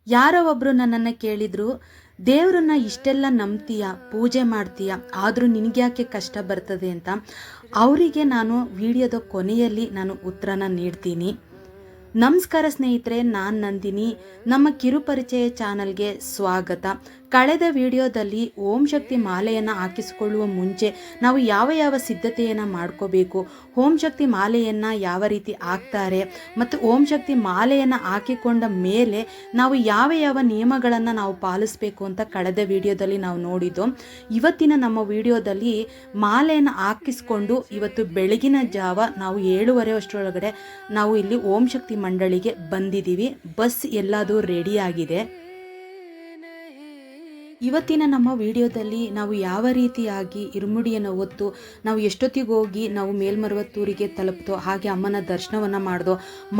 ಯಾರೋ ಒಬ್ಬರು ನನ್ನನ್ನು ಕೇಳಿದರು, ದೇವರನ್ನ ಇಷ್ಟೆಲ್ಲ ನಂಬ್ತೀಯ, ಪೂಜೆ ಮಾಡ್ತೀಯ, ಆದರೂ ನಿನಗ್ಯಾಕೆ ಕಷ್ಟ ಬರ್ತದೆ ಅಂತ. ಅವರಿಗೆ ನಾನು ವಿಡಿಯೋದ ಕೊನೆಯಲ್ಲಿ ನಾನು ಉತ್ತರನ ನೀಡ್ತೀನಿ. ನಮಸ್ಕಾರ ಸ್ನೇಹಿತರೆ, ನಾನು ನಂದಿನಿ. ನಮ್ಮ ಕಿರುಪರಿಚಯ ಚಾನಲ್ಗೆ ಸ್ವಾಗತ. ಕಳೆದ ವಿಡಿಯೋದಲ್ಲಿ ಓಂ ಶಕ್ತಿ ಮಾಲೆಯನ್ನು ಹಾಕಿಸಿಕೊಳ್ಳುವ ಮುಂಚೆ ನಾವು ಯಾವ ಸಿದ್ಧತೆಯನ್ನು ಮಾಡ್ಕೋಬೇಕು, ಓಂ ಶಕ್ತಿ ಮಾಲೆಯನ್ನು ಯಾವ ರೀತಿ ಹಾಕ್ತಾರೆ ಮತ್ತು ಓಂ ಶಕ್ತಿ ಮಾಲೆಯನ್ನು ಹಾಕಿಕೊಂಡ ಮೇಲೆ ನಾವು ಯಾವ ನಿಯಮಗಳನ್ನು ನಾವು ಪಾಲಿಸಬೇಕು ಅಂತ ಕಳೆದ ವಿಡಿಯೋದಲ್ಲಿ ನಾವು ನೋಡಿದ್ದು. ಇವತ್ತಿನ ನಮ್ಮ ವಿಡಿಯೋದಲ್ಲಿ ಮಾಲೆಯನ್ನು ಹಾಕಿಸ್ಕೊಂಡು ಇವತ್ತು ಬೆಳಗಿನ ಜಾವ ನಾವು 7:30 ಅಷ್ಟರೊಳಗಡೆ ನಾವು ಇಲ್ಲಿ ಓಂ ಶಕ್ತಿ ಮಂಡಳಿಗೆ ಬಂದಿದ್ದೀವಿ. ಬಸ್ ಎಲ್ಲದೂ ರೆಡಿಯಾಗಿದೆ. ಇವತ್ತಿನ ನಮ್ಮ ವಿಡಿಯೋದಲ್ಲಿ ನಾವು ಯಾವ ರೀತಿಯಾಗಿ ಇರುಮುಡಿಯನ್ನು ಹೊತ್ತು ನಾವು ಎಷ್ಟೊತ್ತಿಗೆ ಹೋಗಿ ನಾವು ಮೇಲ್ಮರುವತ್ತೂರಿಗೆ ತಲುಪ್ತೋ, ಹಾಗೆ ಅಮ್ಮನ ದರ್ಶನವನ್ನು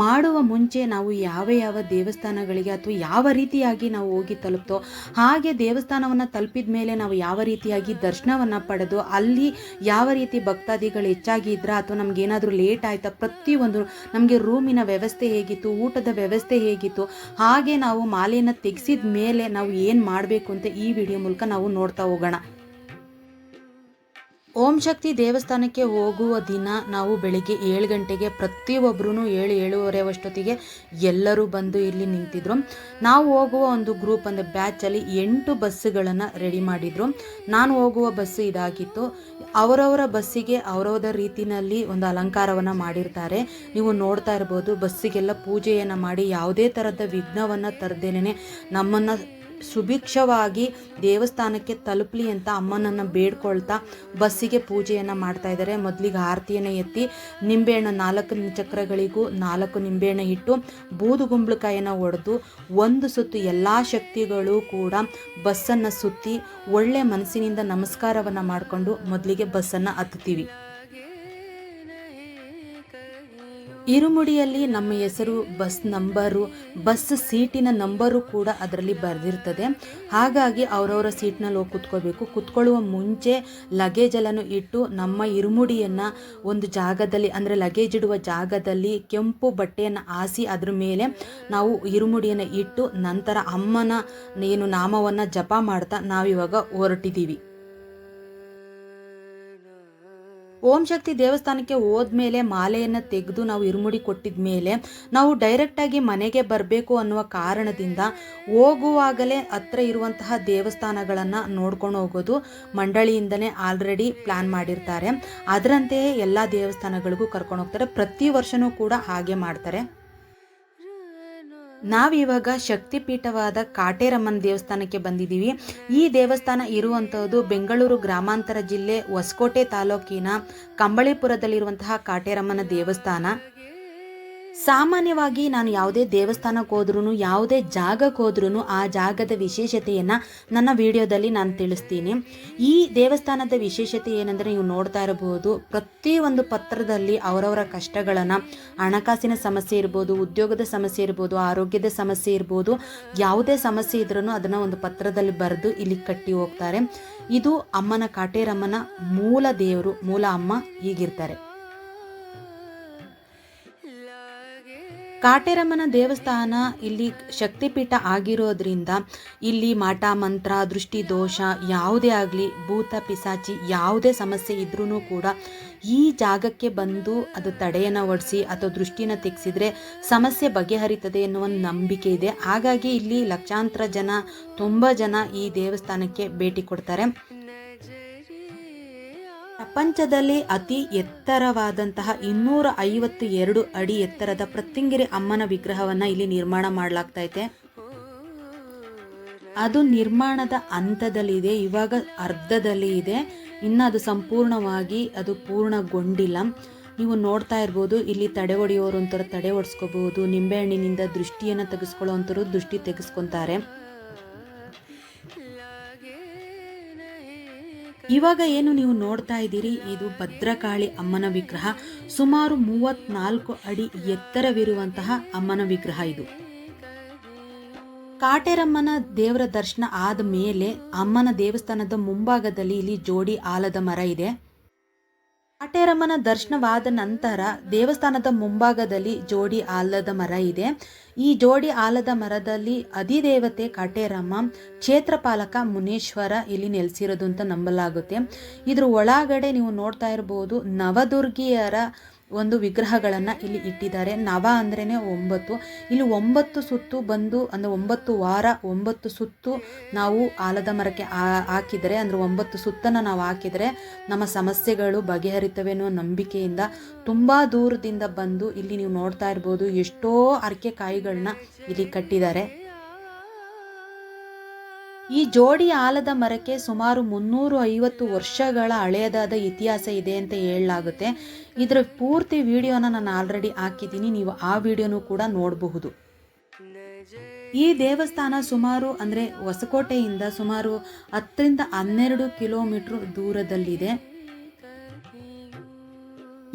ಮಾಡುವ ಮುಂಚೆ ನಾವು ಯಾವ ದೇವಸ್ಥಾನಗಳಿಗೆ ಅಥವಾ ಯಾವ ರೀತಿಯಾಗಿ ನಾವು ಹೋಗಿ ತಲುಪ್ತೋ, ಹಾಗೆ ದೇವಸ್ಥಾನವನ್ನು ತಲುಪಿದ ಮೇಲೆ ನಾವು ಯಾವ ರೀತಿಯಾಗಿ ದರ್ಶನವನ್ನು ಪಡೆದು ಅಲ್ಲಿ ಯಾವ ರೀತಿ ಭಕ್ತಾದಿಗಳು ಹೆಚ್ಚಾಗಿ ಇದ್ರ ಅಥವಾ ನಮಗೇನಾದರೂ ಲೇಟ್ ಆಯಿತಾ, ಪ್ರತಿಯೊಂದು ನಮಗೆ ರೂಮಿನ ವ್ಯವಸ್ಥೆ ಹೇಗಿತ್ತು, ಊಟದ ವ್ಯವಸ್ಥೆ ಹೇಗಿತ್ತು, ಹಾಗೆ ನಾವು ಮಾಲೆಯನ್ನು ತೆಗೆಸಿದ ಮೇಲೆ ನಾವು ಏನು ಮಾಡಬೇಕು ಅಂತ ಈ ವಿಡಿಯೋ ಮೂಲಕ ನಾವು ನೋಡ್ತಾ ಹೋಗೋಣ. ಓಂ ಶಕ್ತಿ ದೇವಸ್ಥಾನಕ್ಕೆ ಹೋಗುವ ದಿನ ನಾವು ಬೆಳಿಗ್ಗೆ 7 ಗಂಟೆಗೆ ಪ್ರತಿಯೊಬ್ಬರೂ 7:30 ಅಷ್ಟೊತ್ತಿಗೆ ಎಲ್ಲರೂ ಬಂದು ಇಲ್ಲಿ ನಿಂತಿದ್ರು. ನಾವು ಹೋಗುವ ಒಂದು ಗ್ರೂಪ್ ಅಂದರೆ ಬ್ಯಾಚಲ್ಲಿ 8 ಬಸ್ಸುಗಳನ್ನು ರೆಡಿ ಮಾಡಿದ್ರು. ನಾನು ಹೋಗುವ ಬಸ್ಸು ಇದಾಗಿತ್ತು. ಅವರವರ ಬಸ್ಸಿಗೆ ಅವರವರ ರೀತಿಯಲ್ಲಿ ಒಂದು ಅಲಂಕಾರವನ್ನು ಮಾಡಿರ್ತಾರೆ. ನೀವು ನೋಡ್ತಾ ಇರ್ಬೋದು, ಬಸ್ಸಿಗೆಲ್ಲ ಪೂಜೆಯನ್ನು ಮಾಡಿ ಯಾವುದೇ ಥರದ ವಿಘ್ನವನ್ನು ತರದೇನೆ ನಮ್ಮನ್ನು ಸುಭಿಕ್ಷವಾಗಿ ದೇವಸ್ಥಾನಕ್ಕೆ ತಲುಪಲಿ ಅಂತ ಅಮ್ಮನನ್ನು ಬೇಡ್ಕೊಳ್ತಾ ಬಸ್ಸಿಗೆ ಪೂಜೆಯನ್ನು ಮಾಡ್ತಾ ಇದ್ದಾರೆ. ಮೊದಲಿಗೆ ಆರತಿಯನ್ನು ಎತ್ತಿ ನಿಂಬೆಹಣ್ಣು 4 ಚಕ್ರಗಳಿಗೂ 4 ನಿಂಬೆಹಣ್ಣು ಇಟ್ಟು ಬೂದುಗುಂಬಳಕಾಯನ್ನು ಒಡೆದು ಒಂದು ಸುತ್ತು ಎಲ್ಲ ಶಕ್ತಿಗಳು ಕೂಡ ಬಸ್ಸನ್ನು ಸುತ್ತಿ ಒಳ್ಳೆ ಮನಸ್ಸಿನಿಂದ ನಮಸ್ಕಾರವನ್ನು ಮಾಡಿಕೊಂಡು ಮೊದಲಿಗೆ ಬಸ್ಸನ್ನು ಹತ್ತುತ್ತೀವಿ. ಇರುಮುಡಿಯಲ್ಲಿ ನಮ್ಮ ಹೆಸರು, ಬಸ್ ನಂಬರು, ಬಸ್ ಸೀಟಿನ ನಂಬರು ಕೂಡ ಅದರಲ್ಲಿ ಬರೆದಿರ್ತದೆ. ಹಾಗಾಗಿ ಅವರವರ ಸೀಟ್ನಲ್ಲಿ ಹೋಗಿ ಕುತ್ಕೋಬೇಕು. ಕುತ್ಕೊಳ್ಳುವ ಮುಂಚೆ ಲಗೇಜನ್ನು ಇಟ್ಟು ನಮ್ಮ ಇರುಮುಡಿಯನ್ನು ಒಂದು ಜಾಗದಲ್ಲಿ ಅಂದರೆ ಲಗೇಜ್ ಇಡುವ ಜಾಗದಲ್ಲಿ ಕೆಂಪು ಬಟ್ಟೆಯನ್ನು ಹಾಸಿ ಅದ್ರ ಮೇಲೆ ನಾವು ಇರುಮುಡಿಯನ್ನು ಇಟ್ಟು ನಂತರ ಅಮ್ಮನ ಏನು ನಾಮವನ್ನು ಜಪ ಮಾಡ್ತಾ ನಾವಿವಾಗ ಹೊರಟಿದ್ದೀವಿ. ಓಂ ಶಕ್ತಿ ದೇವಸ್ಥಾನಕ್ಕೆ ಹೋದ್ಮೇಲೆ ಮಾಲೆಯನ್ನು ತೆಗೆದು ನಾವು ಇರುಮುಡಿ ಕೊಟ್ಟಿದ ಮೇಲೆ ನಾವು ಡೈರೆಕ್ಟಾಗಿ ಮನೆಗೆ ಬರಬೇಕು ಅನ್ನುವ ಕಾರಣದಿಂದ ಹೋಗುವಾಗಲೇ ಹತ್ರ ಇರುವಂತಹ ದೇವಸ್ಥಾನಗಳನ್ನು ನೋಡ್ಕೊಂಡು ಹೋಗೋದು ಮಂಡಳಿಯಿಂದನೇ ಆಲ್ರೆಡಿ ಪ್ಲ್ಯಾನ್ ಮಾಡಿರ್ತಾರೆ. ಅದರಂತೆಯೇ ಎಲ್ಲ ದೇವಸ್ಥಾನಗಳಿಗೂ ಕರ್ಕೊಂಡು ಹೋಗ್ತಾರೆ. ಪ್ರತಿ ವರ್ಷವೂ ಕೂಡ ಹಾಗೆ ಮಾಡ್ತಾರೆ. ನಾವಿವಾಗ ಶಕ್ತಿಪೀಠವಾದ ಕಾಟೇರಮ್ಮನ ದೇವಸ್ಥಾನಕ್ಕೆ ಬಂದಿದ್ದೀವಿ. ಈ ದೇವಸ್ಥಾನ ಇರುವಂಥದ್ದು ಬೆಂಗಳೂರು ಗ್ರಾಮಾಂತರ ಜಿಲ್ಲೆ ಹೊಸಕೋಟೆ ತಾಲೂಕಿನ ಕಂಬಳಿಪುರದಲ್ಲಿರುವಂತಹ ಕಾಟೇರಮ್ಮನ ದೇವಸ್ಥಾನ. ಸಾಮಾನ್ಯವಾಗಿ ನಾನು ಯಾವುದೇ ದೇವಸ್ಥಾನಕ್ಕೆ ಹೋದ್ರೂ ಯಾವುದೇ ಜಾಗಕ್ಕೆ ಹೋದ್ರೂ ಆ ಜಾಗದ ವಿಶೇಷತೆಯನ್ನು ನನ್ನ ವಿಡಿಯೋದಲ್ಲಿ ನಾನು ತಿಳಿಸ್ತೀನಿ. ಈ ದೇವಸ್ಥಾನದ ವಿಶೇಷತೆ ಏನೆಂದರೆ ನೀವು ನೋಡ್ತಾ ಇರಬಹುದು, ಪ್ರತಿಯೊಂದು ಪತ್ರದಲ್ಲಿ ಅವರವರ ಕಷ್ಟಗಳನ್ನು, ಹಣಕಾಸಿನ ಸಮಸ್ಯೆ ಇರ್ಬೋದು, ಉದ್ಯೋಗದ ಸಮಸ್ಯೆ ಇರ್ಬೋದು, ಆರೋಗ್ಯದ ಸಮಸ್ಯೆ ಇರ್ಬೋದು, ಯಾವುದೇ ಸಮಸ್ಯೆ ಇದ್ರೂ ಅದನ್ನು ಒಂದು ಪತ್ರದಲ್ಲಿ ಬರೆದು ಇಲ್ಲಿ ಕಟ್ಟಿ ಹೋಗ್ತಾರೆ. ಇದು ಅಮ್ಮನ ಕಾಟೇರಮ್ಮನ ಮೂಲ ದೇವರು, ಮೂಲ ಅಮ್ಮ ಹೀಗಿರ್ತಾರೆ. ಕಾಟೇರಮ್ಮನ ದೇವಸ್ಥಾನ ಇಲ್ಲಿ ಶಕ್ತಿಪೀಠ ಆಗಿರೋದ್ರಿಂದ ಇಲ್ಲಿ ಮಾಟ ಮಂತ್ರ, ದೃಷ್ಟಿ ದೋಷ ಯಾವುದೇ ಆಗಲಿ, ಭೂತ ಪಿಸಾಚಿ ಯಾವುದೇ ಸಮಸ್ಯೆ ಇದ್ರೂ ಕೂಡ ಈ ಜಾಗಕ್ಕೆ ಬಂದು ಅದು ತಡೆಯನ್ನು ಒಡಿಸಿ ಅಥವಾ ದೃಷ್ಟಿನ ತೆಗೆಸಿದ್ರೆ ಸಮಸ್ಯೆ ಬಗೆಹರಿತದೆ ಎನ್ನುವ ನಂಬಿಕೆ ಇದೆ. ಹಾಗಾಗಿ ಇಲ್ಲಿ ಲಕ್ಷಾಂತರ ಜನ, ತುಂಬ ಜನ ಈ ದೇವಸ್ಥಾನಕ್ಕೆ ಭೇಟಿ ಕೊಡ್ತಾರೆ. ಪ್ರಪಂಚದಲ್ಲಿ ಅತಿ ಎತ್ತರವಾದಂತಹ 252 ಅಡಿ ಎತ್ತರದ ಪ್ರತ್ಯಂಗಿರಿ ಅಮ್ಮನ ವಿಗ್ರಹವನ್ನು ಇಲ್ಲಿ ನಿರ್ಮಾಣ ಮಾಡಲಾಗ್ತೈತೆ. ಅದು ನಿರ್ಮಾಣದ ಹಂತದಲ್ಲಿದೆ, ಇವಾಗ ಅರ್ಧದಲ್ಲಿ ಇದೆ, ಇನ್ನು ಅದು ಸಂಪೂರ್ಣವಾಗಿ ಅದು ಪೂರ್ಣಗೊಂಡಿಲ್ಲ. ನೀವು ನೋಡ್ತಾ ಇರ್ಬೋದು, ಇಲ್ಲಿ ತಡೆ ಹೊಡೆಯೋರು ಒಂಥರ ತಡೆ ಹೊಡೆಸ್ಕೋಬಹುದು, ನಿಂಬೆಹಣ್ಣಿನಿಂದ ದೃಷ್ಟಿಯನ್ನು ತೆಗೆಸ್ಕೊಳ್ಳೋವಂಥವ್ರು ದೃಷ್ಟಿ ತೆಗೆಸ್ಕೊತಾರೆ. ಇವಾಗ ಏನು ನೀವು ನೋಡ್ತಾ ಇದ್ದೀರಿ, ಇದು ಭದ್ರಕಾಳಿ ಅಮ್ಮನ ವಿಗ್ರಹ. ಸುಮಾರು 34 ಅಡಿ ಎತ್ತರವಿರುವಂತಹ ಅಮ್ಮನ ವಿಗ್ರಹ ಇದು. ಕಾಟೇರಮ್ಮನ ದೇವರ ದರ್ಶನ ಆದ ಮೇಲೆ ಅಮ್ಮನ ದೇವಸ್ಥಾನದ ಮುಂಭಾಗದಲ್ಲಿ ಇಲ್ಲಿ ಜೋಡಿ ಆಲದ ಮರ ಇದೆ. ಕಾಟೇರಮ್ಮನ ದರ್ಶನವಾದ ನಂತರ ದೇವಸ್ಥಾನದ ಮುಂಭಾಗದಲ್ಲಿ ಜೋಡಿ ಆಲದ ಮರ ಇದೆ. ಈ ಜೋಡಿ ಆಲದ ಮರದಲ್ಲಿ ಅಧಿದೇವತೆ ಕಾಟೇರಮ್ಮ, ಕ್ಷೇತ್ರಪಾಲಕ ಮುನೇಶ್ವರ ಇಲ್ಲಿ ನೆಲೆಸಿರೋದು ಅಂತ ನಂಬಲಾಗುತ್ತೆ. ಇದ್ರ ಒಳಗಡೆ ನೀವು ನೋಡ್ತಾ ಇರ್ಬೋದು ನವದುರ್ಗಿಯರ ಒಂದು ವಿಗ್ರಹಗಳನ್ನು ಇಲ್ಲಿ ಇಟ್ಟಿದ್ದಾರೆ. ನವ ಅಂದ್ರೇ 9. ಇಲ್ಲಿ 9 ಸುತ್ತು ಬಂದು ಅಂದರೆ 9 ವಾರ 9 ಸುತ್ತು ನಾವು ಆಲದ ಮರಕ್ಕೆ ಹಾಕಿದರೆ ಅಂದರೆ 9 ಸುತ್ತನ್ನು ನಾವು ಹಾಕಿದರೆ ನಮ್ಮ ಸಮಸ್ಯೆಗಳು ಬಗೆಹರಿತವೆ ಅನ್ನೋ ನಂಬಿಕೆಯಿಂದ ತುಂಬ ದೂರದಿಂದ ಬಂದು ಇಲ್ಲಿ ನೀವು ನೋಡ್ತಾ ಇರ್ಬೋದು ಎಷ್ಟೋ ಅರಕೆ ಕಾಯಿಗಳನ್ನ ಇಲ್ಲಿ ಕಟ್ಟಿದ್ದಾರೆ. ಈ ಜೋಡಿ ಆಲದ ಮರಕ್ಕೆ ಸುಮಾರು 350 ವರ್ಷಗಳ ಹಳೆಯದಾದ ಇತಿಹಾಸ ಇದೆ ಅಂತ ಹೇಳಲಾಗುತ್ತೆ. ಇದರ ಪೂರ್ತಿ ವಿಡಿಯೋನ ನಾನು ಆಲ್ರೆಡಿ ಹಾಕಿದ್ದೀನಿ, ನೀವು ಆ ವಿಡಿಯೋನು ಕೂಡ ನೋಡಬಹುದು. ಈ ದೇವಸ್ಥಾನ ಸುಮಾರು ಅಂದರೆ ಹೊಸಕೋಟೆಯಿಂದ ಸುಮಾರು 10ರಿಂದ 12 ಕಿಲೋಮೀಟರ್ ದೂರದಲ್ಲಿದೆ.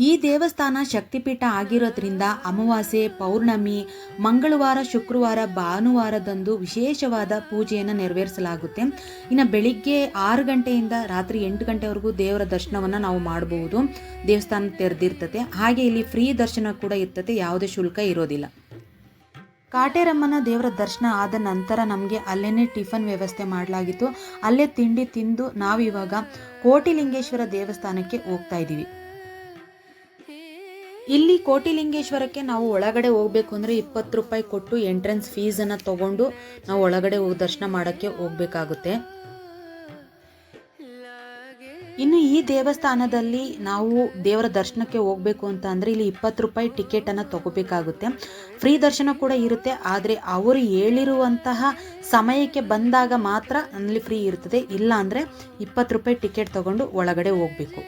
ಈ ದೇವಸ್ಥಾನ ಶಕ್ತಿಪೀಠ ಆಗಿರೋದ್ರಿಂದ ಅಮಾವಾಸ್ಯೆ, ಪೌರ್ಣಮಿ, ಮಂಗಳವಾರ, ಶುಕ್ರವಾರ, ಭಾನುವಾರದಂದು ವಿಶೇಷವಾದ ಪೂಜೆಯನ್ನು ನೆರವೇರಿಸಲಾಗುತ್ತೆ. ಇನ್ನು ಬೆಳಿಗ್ಗೆ 6 ಗಂಟೆಯಿಂದ ರಾತ್ರಿ 8 ಗಂಟೆವರೆಗೂ ದೇವರ ದರ್ಶನವನ್ನು ನಾವು ಮಾಡಬಹುದು. ದೇವಸ್ಥಾನ ತೆರೆದಿರ್ತದೆ. ಹಾಗೆ ಇಲ್ಲಿ ಫ್ರೀ ದರ್ಶನ ಕೂಡ ಇರ್ತದೆ, ಯಾವುದೇ ಶುಲ್ಕ ಇರೋದಿಲ್ಲ. ಕಾಟೇರಮ್ಮನ ದೇವರ ದರ್ಶನ ಆದ ನಂತರ ನಮಗೆ ಅಲ್ಲೇ ಟಿಫನ್ ವ್ಯವಸ್ಥೆ ಮಾಡಲಾಗಿತ್ತು. ಅಲ್ಲೇ ತಿಂಡಿ ತಿಂದು ನಾವಿವಾಗ ಕೋಟಿಲಿಂಗೇಶ್ವರ ದೇವಸ್ಥಾನಕ್ಕೆ ಹೋಗ್ತಾ ಇದ್ದೀವಿ. ಇಲ್ಲಿ ಕೋಟಿಲಿಂಗೇಶ್ವರಕ್ಕೆ ನಾವು ಒಳಗಡೆ ಹೋಗಬೇಕು ಅಂದರೆ 20 ರೂಪಾಯಿ ಕೊಟ್ಟು ಎಂಟ್ರೆನ್ಸ್ ಫೀಸನ್ನು ತಗೊಂಡು ನಾವು ಒಳಗಡೆ ಹೋಗಿ ದರ್ಶನ ಮಾಡೋಕ್ಕೆ ಹೋಗಬೇಕಾಗುತ್ತೆ. ಇನ್ನು ಈ ದೇವಸ್ಥಾನದಲ್ಲಿ ನಾವು ದೇವರ ದರ್ಶನಕ್ಕೆ ಹೋಗಬೇಕು ಅಂತ ಅಂದರೆ ಇಲ್ಲಿ 20 ರೂಪಾಯಿ ಟಿಕೆಟನ್ನು ತಗೋಬೇಕಾಗುತ್ತೆ. ಫ್ರೀ ದರ್ಶನ ಕೂಡ ಇರುತ್ತೆ, ಆದರೆ ಅವರು ಹೇಳಿರುವಂತಹ ಸಮಯಕ್ಕೆ ಬಂದಾಗ ಮಾತ್ರ ಅಲ್ಲಿ ಫ್ರೀ ಇರ್ತದೆ. ಇಲ್ಲ ಅಂದರೆ 20 ರೂಪಾಯಿ ಟಿಕೆಟ್ ತಗೊಂಡು ಒಳಗಡೆ ಹೋಗಬೇಕು.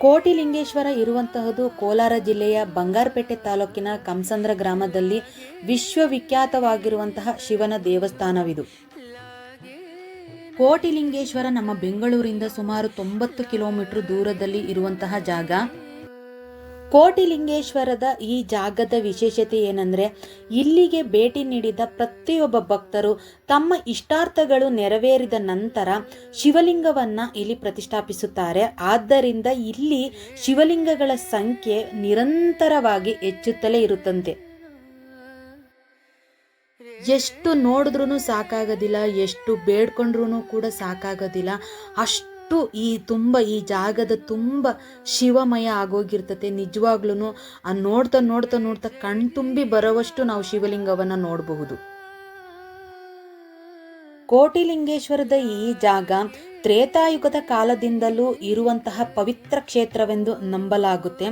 ಕೋಟಿಲಿಂಗೇಶ್ವರ ಇರುವಂತಹದ್ದು ಕೋಲಾರ ಜಿಲ್ಲೆಯ ಬಂಗಾರಪೇಟೆ ತಾಲೂಕಿನ ಕಂಸಂದ್ರ ಗ್ರಾಮದಲ್ಲಿ ವಿಶ್ವವಿಖ್ಯಾತವಾಗಿರುವಂತಹ ಶಿವನ ದೇವಸ್ಥಾನವಿದು. ಕೋಟಿಲಿಂಗೇಶ್ವರ ನಮ್ಮ ಬೆಂಗಳೂರಿಂದ ಸುಮಾರು 90 ಕಿಲೋಮೀಟರ್ ದೂರದಲ್ಲಿ ಇರುವಂತಹ ಜಾಗ. ಕೋಟಿಲಿಂಗೇಶ್ವರದ ಈ ಜಾಗದ ವಿಶೇಷತೆ ಏನಂದರೆ ಇಲ್ಲಿಗೆ ಭೇಟಿ ನೀಡಿದ ಪ್ರತಿಯೊಬ್ಬ ಭಕ್ತರು ತಮ್ಮ ಇಷ್ಟಾರ್ಥಗಳು ನೆರವೇರಿದ ನಂತರ ಶಿವಲಿಂಗವನ್ನು ಇಲ್ಲಿ ಪ್ರತಿಷ್ಠಾಪಿಸುತ್ತಾರೆ. ಆದ್ದರಿಂದ ಇಲ್ಲಿ ಶಿವಲಿಂಗಗಳ ಸಂಖ್ಯೆ ನಿರಂತರವಾಗಿ ಹೆಚ್ಚುತ್ತಲೇ ಇರುತ್ತಂತೆ. ಎಷ್ಟು ನೋಡಿದ್ರೂ ಸಾಕಾಗೋದಿಲ್ಲ, ಎಷ್ಟು ಬೇಡ್ಕೊಂಡ್ರೂ ಕೂಡ ಸಾಕಾಗೋದಿಲ್ಲ. ಅಷ್ಟು ಈ ಜಾಗದ ತುಂಬ ಶಿವಮಯ ಆಗೋಗಿರ್ತತೆ. ನಿಜವಾಗ್ಲೂ ನೋಡ್ತಾ ನೋಡ್ತಾ ನೋಡ್ತಾ ಕಣ್ತುಂಬಿ ಬರುವಷ್ಟು ನಾವು ಶಿವಲಿಂಗವನ್ನು ನೋಡಬಹುದು. ಕೋಟಿಲಿಂಗೇಶ್ವರದ ಈ ಜಾಗ ತ್ರೇತಾಯುಗದ ಕಾಲದಿಂದಲೂ ಇರುವಂತಹ ಪವಿತ್ರ ಕ್ಷೇತ್ರವೆಂದು ನಂಬಲಾಗುತ್ತೆ.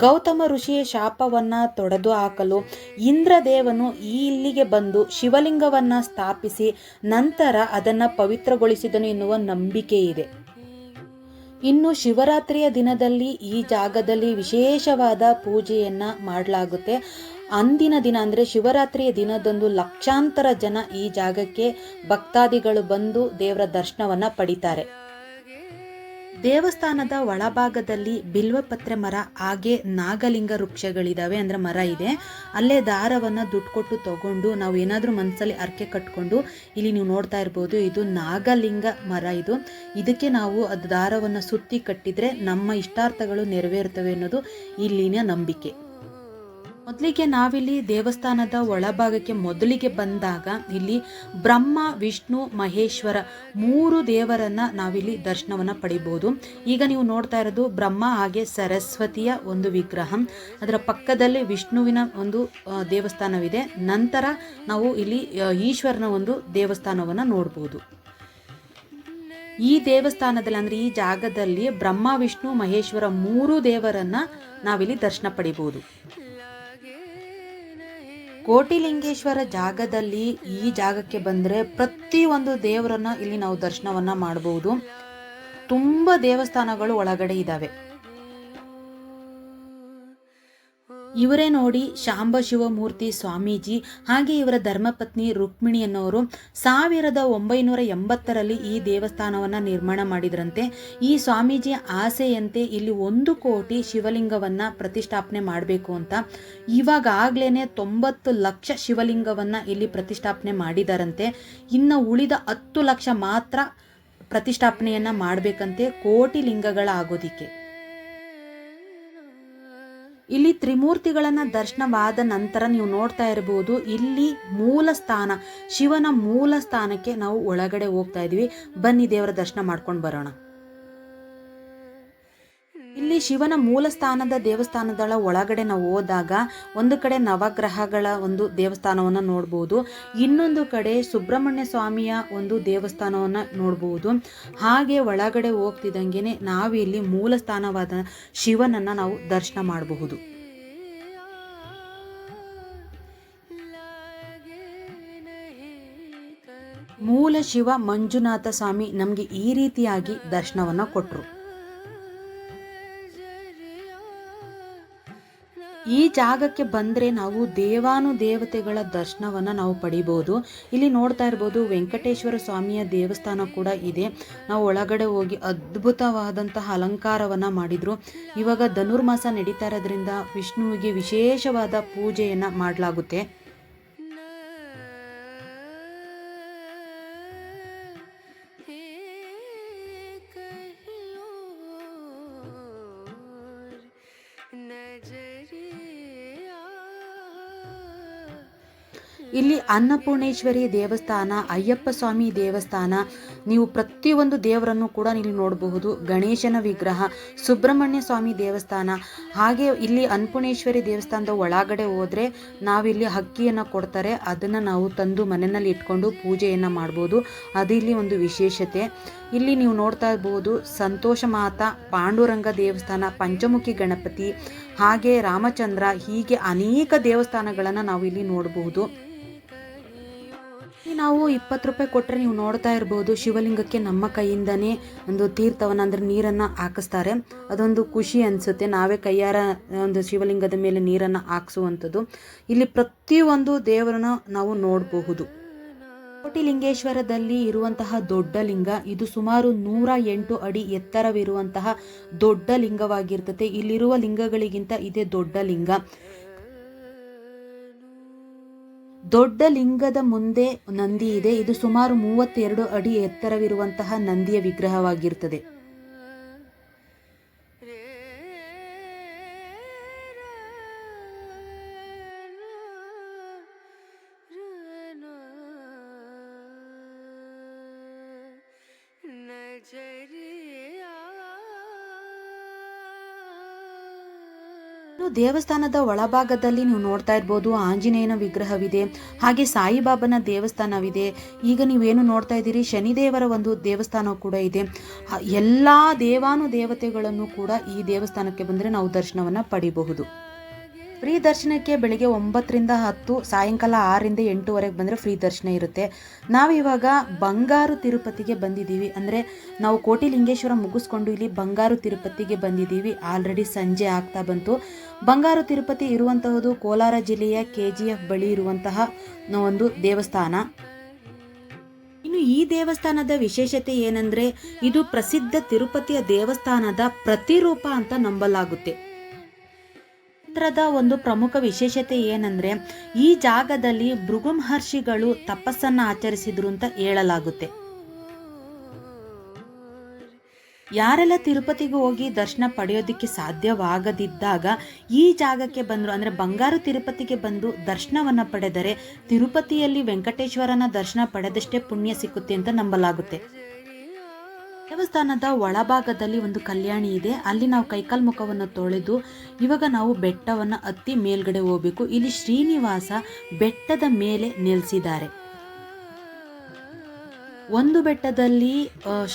ಗೌತಮ ಋಷಿಯ ಶಾಪವನ್ನು ತೊಡೆದು ಹಾಕಲು ಇಂದ್ರದೇವನು ಇಲ್ಲಿಗೆ ಬಂದು ಶಿವಲಿಂಗವನ್ನು ಸ್ಥಾಪಿಸಿ ನಂತರ ಅದನ್ನು ಪವಿತ್ರಗೊಳಿಸಿದನು ಎನ್ನುವ ನಂಬಿಕೆ ಇದೆ. ಇನ್ನು ಶಿವರಾತ್ರಿಯ ದಿನದಲ್ಲಿ ಈ ಜಾಗದಲ್ಲಿ ವಿಶೇಷವಾದ ಪೂಜೆಯನ್ನು ಮಾಡಲಾಗುತ್ತೆ. ಅಂದಿನ ದಿನ ಅಂದರೆ ಶಿವರಾತ್ರಿಯ ದಿನದಂದು ಲಕ್ಷಾಂತರ ಜನ ಈ ಜಾಗಕ್ಕೆ ಭಕ್ತಾದಿಗಳು ಬಂದು ದೇವರ ದರ್ಶನವನ್ನು ಪಡಿತಾರೆ. ದೇವಸ್ಥಾನದ ಒಳಭಾಗದಲ್ಲಿ ಬಿಲ್ವಪತ್ರೆ ಮರ ಹಾಗೆ ನಾಗಲಿಂಗ ವೃಕ್ಷಗಳಿದ್ದಾವೆ, ಅಂದರೆ ಮರ ಇದೆ. ಅಲ್ಲೇ ದಾರವನ್ನು ದುಡ್ಡು ಕೊಟ್ಟು ತಗೊಂಡು ನಾವು ಏನಾದರೂ ಮನಸ್ಸಲ್ಲಿ ಅರ್ಕೆ ಕಟ್ಕೊಂಡು ಇಲ್ಲಿ ನೀವು ನೋಡ್ತಾ ಇರ್ಬೋದು, ಇದು ನಾಗಲಿಂಗ ಮರ. ಇದಕ್ಕೆ ನಾವು ಅದು ದಾರವನ್ನು ಸುತ್ತಿ ಕಟ್ಟಿದರೆ ನಮ್ಮ ಇಷ್ಟಾರ್ಥಗಳು ನೆರವೇರುತ್ತವೆ ಅನ್ನೋದು ಇಲ್ಲಿನ ನಂಬಿಕೆ. ಮೊದಲಿಗೆ ನಾವಿಲ್ಲಿ ದೇವಸ್ಥಾನದ ಒಳಭಾಗಕ್ಕೆ ಮೊದಲಿಗೆ ಬಂದಾಗ ಇಲ್ಲಿ ಬ್ರಹ್ಮ, ವಿಷ್ಣು, ಮಹೇಶ್ವರ 3 ದೇವರನ್ನು ನಾವಿಲ್ಲಿ ದರ್ಶನವನ್ನು ಪಡಿಬೋದು. ಈಗ ನೀವು ನೋಡ್ತಾ ಇರೋದು ಬ್ರಹ್ಮ ಹಾಗೆ ಸರಸ್ವತಿಯ ಒಂದು ವಿಗ್ರಹ, ಅದರ ಪಕ್ಕದಲ್ಲಿ ವಿಷ್ಣುವಿನ ಒಂದು ದೇವಸ್ಥಾನವಿದೆ. ನಂತರ ನಾವು ಇಲ್ಲಿ ಈಶ್ವರನ ಒಂದು ದೇವಸ್ಥಾನವನ್ನು ನೋಡ್ಬೋದು. ಈ ದೇವಸ್ಥಾನದಲ್ಲಿ ಅಂದರೆ ಈ ಜಾಗದಲ್ಲಿ ಬ್ರಹ್ಮ, ವಿಷ್ಣು, ಮಹೇಶ್ವರ 3 ದೇವರನ್ನು ನಾವಿಲ್ಲಿ ದರ್ಶನ ಪಡಿಬೋದು. ಕೋಟಿಲಿಂಗೇಶ್ವರ ಜಾಗದಲ್ಲಿ ಈ ಜಾಗಕ್ಕೆ ಬಂದರೆ ಪ್ರತಿಯೊಂದು ದೇವರನ್ನು ಇಲ್ಲಿ ನಾವು ದರ್ಶನವನ್ನು ಮಾಡಬಹುದು. ತುಂಬ ದೇವಸ್ಥಾನಗಳು ಒಳಗಡೆ ಇದ್ದಾವೆ. ಇವರೇ ನೋಡಿ ಶಾಂಬ ಶಿವಮೂರ್ತಿ ಸ್ವಾಮೀಜಿ ಹಾಗೆ ಇವರ ಧರ್ಮಪತ್ನಿ ರುಕ್ಮಿಣಿ ಅನ್ನೋರು 1980ರಲ್ಲಿ ಈ ದೇವಸ್ಥಾನವನ್ನು ನಿರ್ಮಾಣ ಮಾಡಿದ್ರಂತೆ. ಈ ಸ್ವಾಮೀಜಿಯ ಆಸೆಯಂತೆ ಇಲ್ಲಿ 1 ಕೋಟಿ ಶಿವಲಿಂಗವನ್ನು ಪ್ರತಿಷ್ಠಾಪನೆ ಮಾಡಬೇಕು ಅಂತ. ಇವಾಗಲೇ 90 ಲಕ್ಷ ಶಿವಲಿಂಗವನ್ನು ಇಲ್ಲಿ ಪ್ರತಿಷ್ಠಾಪನೆ ಮಾಡಿದಾರಂತೆ. ಇನ್ನು ಉಳಿದ 10 ಲಕ್ಷ ಮಾತ್ರ ಪ್ರತಿಷ್ಠಾಪನೆಯನ್ನ ಮಾಡಬೇಕಂತೆ, ಕೋಟಿ ಲಿಂಗಗಳ ಆಗೋದಿಕ್ಕೆ. ಇಲ್ಲಿ ತ್ರಿಮೂರ್ತಿಗಳನ್ನ ದರ್ಶನವಾದ ನಂತರ ನೀವು ನೋಡ್ತಾ ಇರಬಹುದು, ಇಲ್ಲಿ ಮೂಲ ಸ್ಥಾನ, ಶಿವನ ಮೂಲ ಸ್ಥಾನಕ್ಕೆ ನಾವು ಒಳಗಡೆ ಹೋಗ್ತಾ ಇದೀವಿ. ಬನ್ನಿ ದೇವರ ದರ್ಶನ ಮಾಡ್ಕೊಂಡು ಬರೋಣ. ಇಲ್ಲಿ ಶಿವನ ಮೂಲ ಸ್ಥಾನದ ದೇವಸ್ಥಾನದ ಒಳಗಡೆ ನಾವು ಹೋದಾಗ ಒಂದು ಕಡೆ ನವಗ್ರಹಗಳ ಒಂದು ದೇವಸ್ಥಾನವನ್ನ ನೋಡಬಹುದು, ಇನ್ನೊಂದು ಕಡೆ ಸುಬ್ರಹ್ಮಣ್ಯ ಸ್ವಾಮಿಯ ಒಂದು ದೇವಸ್ಥಾನವನ್ನ ನೋಡಬಹುದು. ಹಾಗೆ ಒಳಗಡೆ ಹೋಗ್ತಿದ್ದಂಗೆನೆ ನಾವು ಇಲ್ಲಿ ಮೂಲ ಸ್ಥಾನವಾದ ಶಿವನನ್ನ ನಾವು ದರ್ಶನ ಮಾಡಬಹುದು. ಮೂಲ ಶಿವ ಮಂಜುನಾಥ ಸ್ವಾಮಿ ನಮಗೆ ಈ ರೀತಿಯಾಗಿ ದರ್ಶನವನ್ನ ಕೊಟ್ಟರು. ಈ ಜಾಗಕ್ಕೆ ಬಂದರೆ ನಾವು ದೇವಾನುದೇವತೆಗಳ ದರ್ಶನವನ್ನು ನಾವು ಪಡಿಬೋದು. ಇಲ್ಲಿ ನೋಡ್ತಾ ಇರ್ಬೋದು ವೆಂಕಟೇಶ್ವರ ಸ್ವಾಮಿಯ ದೇವಸ್ಥಾನ ಕೂಡ ಇದೆ. ನಾವು ಒಳಗಡೆ ಹೋಗಿ ಅದ್ಭುತವಾದಂತಹ ಅಲಂಕಾರವನ್ನು ಮಾಡಿದರು. ಇವಾಗ ಧನುರ್ಮಾಸ ನಡೀತಾ ಇರೋದ್ರಿಂದ ವಿಷ್ಣುವಿಗೆ ವಿಶೇಷವಾದ ಪೂಜೆಯನ್ನು ಮಾಡಲಾಗುತ್ತೆ. ಇಲ್ಲಿ ಅನ್ನಪೂರ್ಣೇಶ್ವರಿ ದೇವಸ್ಥಾನ, ಅಯ್ಯಪ್ಪ ಸ್ವಾಮಿ ದೇವಸ್ಥಾನ, ನೀವು ಪ್ರತಿಯೊಂದು ದೇವರನ್ನು ಕೂಡ ಇಲ್ಲಿ ನೋಡಬಹುದು. ಗಣೇಶನ ವಿಗ್ರಹ, ಸುಬ್ರಹ್ಮಣ್ಯ ಸ್ವಾಮಿ ದೇವಸ್ಥಾನ, ಹಾಗೆ ಇಲ್ಲಿ ಅನ್ನಪೂರ್ಣೇಶ್ವರಿ ದೇವಸ್ಥಾನದ ಒಳಗಡೆ ಹೋದರೆ ನಾವಿಲ್ಲಿ ಅಕ್ಕಿಯನ್ನು ಕೊಡ್ತಾರೆ, ಅದನ್ನು ನಾವು ತಂದು ಮನೆಯಲ್ಲಿ ಇಟ್ಕೊಂಡು ಪೂಜೆಯನ್ನು ಮಾಡ್ಬೋದು. ಅದು ಇಲ್ಲಿ ಒಂದು ವಿಶೇಷತೆ. ಇಲ್ಲಿ ನೀವು ನೋಡ್ತಾ ಇರ್ಬೋದು ಸಂತೋಷ ಮಾತಾ, ಪಾಂಡುರಂಗ ದೇವಸ್ಥಾನ, ಪಂಚಮುಖಿ ಗಣಪತಿ, ಹಾಗೆ ರಾಮಚಂದ್ರ, ಹೀಗೆ ಅನೇಕ ದೇವಸ್ಥಾನಗಳನ್ನು ನಾವು ಇಲ್ಲಿ ನೋಡಬಹುದು. ನಾವು 20 ರೂಪಾಯಿ ಕೊಟ್ಟರೆ ನೀವು ನೋಡ್ತಾ ಇರ್ಬೋದು ಶಿವಲಿಂಗಕ್ಕೆ ನಮ್ಮ ಕೈಯಿಂದನೇ ಒಂದು ತೀರ್ಥವನ್ನು ಅಂದರೆ ನೀರನ್ನು ಹಾಕಿಸ್ತಾರೆ. ಅದೊಂದು ಖುಷಿ ಅನಿಸುತ್ತೆ, ನಾವೇ ಕೈಯಾರ ಒಂದು ಶಿವಲಿಂಗದ ಮೇಲೆ ನೀರನ್ನು ಹಾಕಿಸುವಂಥದ್ದು. ಇಲ್ಲಿ ಪ್ರತಿಯೊಂದು ದೇವರನ್ನ ನಾವು ನೋಡಬಹುದು. ಕೋಟಿಲಿಂಗೇಶ್ವರದಲ್ಲಿ ಇರುವಂತಹ ದೊಡ್ಡ ಲಿಂಗ ಇದು ಸುಮಾರು 108 ಅಡಿ ಎತ್ತರವಿರುವಂತಹ ದೊಡ್ಡ ಲಿಂಗವಾಗಿರ್ತದೆ. ಇಲ್ಲಿರುವ ಲಿಂಗಗಳಿಗಿಂತ ಇದೇ ದೊಡ್ಡ ಲಿಂಗ. ದೊಡ್ಡ ಲಿಂಗದ ಮುಂದೆ ನಂದಿ ಇದೆ. ಇದು ಸುಮಾರು 32 ಅಡಿ ಎತ್ತರವಿರುವಂತಹ ನಂದಿಯ ವಿಗ್ರಹವಾಗಿರ್ತದೆ. ದೇವಸ್ಥಾನದ ಒಳಭಾಗದಲ್ಲಿ ನೀವು ನೋಡ್ತಾ ಇರ್ಬೋದು ಆಂಜನೇಯನ ವಿಗ್ರಹವಿದೆ, ಹಾಗೆ ಸಾಯಿಬಾಬನ ದೇವಸ್ಥಾನವಿದೆ. ಈಗ ನೀವೇನು ನೋಡ್ತಾ ಇದ್ದೀರಿ ಶನಿದೇವರ ಒಂದು ದೇವಸ್ಥಾನ ಕೂಡ ಇದೆ. ಎಲ್ಲ ದೇವಾನುದೇವತೆಗಳನ್ನು ಕೂಡ ಈ ದೇವಸ್ಥಾನಕ್ಕೆ ಬಂದರೆ ನಾವು ದರ್ಶನವನ್ನು ಪಡಿಬಹುದು. ಫ್ರೀ ದರ್ಶನಕ್ಕೆ ಬೆಳಿಗ್ಗೆ 9ರಿಂದ 10, ಸಾಯಂಕಾಲ 6ರಿಂದ 8ವರೆಗೆ ಬಂದರೆ ಫ್ರೀ ದರ್ಶನ ಇರುತ್ತೆ. ನಾವಿವಾಗ ಬಂಗಾರು ತಿರುಪತಿಗೆ ಬಂದಿದ್ದೀವಿ, ಅಂದರೆ ನಾವು ಕೋಟಿಲಿಂಗೇಶ್ವರ ಮುಗಿಸ್ಕೊಂಡು ಇಲ್ಲಿ ಬಂಗಾರು ತಿರುಪತಿಗೆ ಬಂದಿದ್ದೀವಿ. ಆಲ್ರೆಡಿ ಸಂಜೆ ಆಗ್ತಾ ಬಂತು. ಬಂಗಾರು ತಿರುಪತಿ ಇರುವಂತಹದ್ದು ಕೋಲಾರ ಜಿಲ್ಲೆಯ KGF ಬಳಿ ಇರುವಂತಹ ಒಂದು ದೇವಸ್ಥಾನ. ಇನ್ನು ಈ ದೇವಸ್ಥಾನದ ವಿಶೇಷತೆ ಏನಂದರೆ ಇದು ಪ್ರಸಿದ್ಧ ತಿರುಪತಿಯ ದೇವಸ್ಥಾನದ ಪ್ರತಿರೂಪ ಅಂತ ನಂಬಲಾಗುತ್ತೆ. ಒಂದು ಪ್ರಮುಖ ವಿಶೇಷತೆ ಏನಂದ್ರೆ ಈ ಜಾಗದಲ್ಲಿ ಭೃಗು ಮಹರ್ಷಿಗಳು ತಪಸ್ಸನ್ನ ಆಚರಿಸಿದ್ರು ಅಂತ ಹೇಳಲಾಗುತ್ತೆ. ಯಾರೆಲ್ಲ ತಿರುಪತಿಗೆ ಹೋಗಿ ದರ್ಶನ ಪಡೆಯೋದಕ್ಕೆ ಸಾಧ್ಯವಾಗದಿದ್ದಾಗ ಈ ಜಾಗಕ್ಕೆ ಬಂದರು, ಅಂದರೆ ಬಂಗಾರು ತಿರುಪತಿಗೆ ಬಂದು ದರ್ಶನವನ್ನ ಪಡೆದರೆ ತಿರುಪತಿಯಲ್ಲಿ ವೆಂಕಟೇಶ್ವರನ ದರ್ಶನ ಪಡೆದಷ್ಟೇ ಪುಣ್ಯ ಸಿಕ್ಕುತ್ತೆ ಅಂತ ನಂಬಲಾಗುತ್ತೆ. ದೇವಸ್ಥಾನದ ಒಳಭಾಗದಲ್ಲಿ ಒಂದು ಕಲ್ಯಾಣಿ ಇದೆ. ಅಲ್ಲಿ ನಾವು ಕೈಕಾಲು ಮುಖವನ್ನು ತೊಳೆದು ಇವಾಗ ನಾವು ಬೆಟ್ಟವನ್ನು ಹತ್ತಿ ಮೇಲ್ಗಡೆ ಹೋಗಬೇಕು. ಇಲ್ಲಿ ಶ್ರೀನಿವಾಸ ಬೆಟ್ಟದ ಮೇಲೆ ನೆಲೆಸಿದ್ದಾರೆ. ಒಂದು ಬೆಟ್ಟದಲ್ಲಿ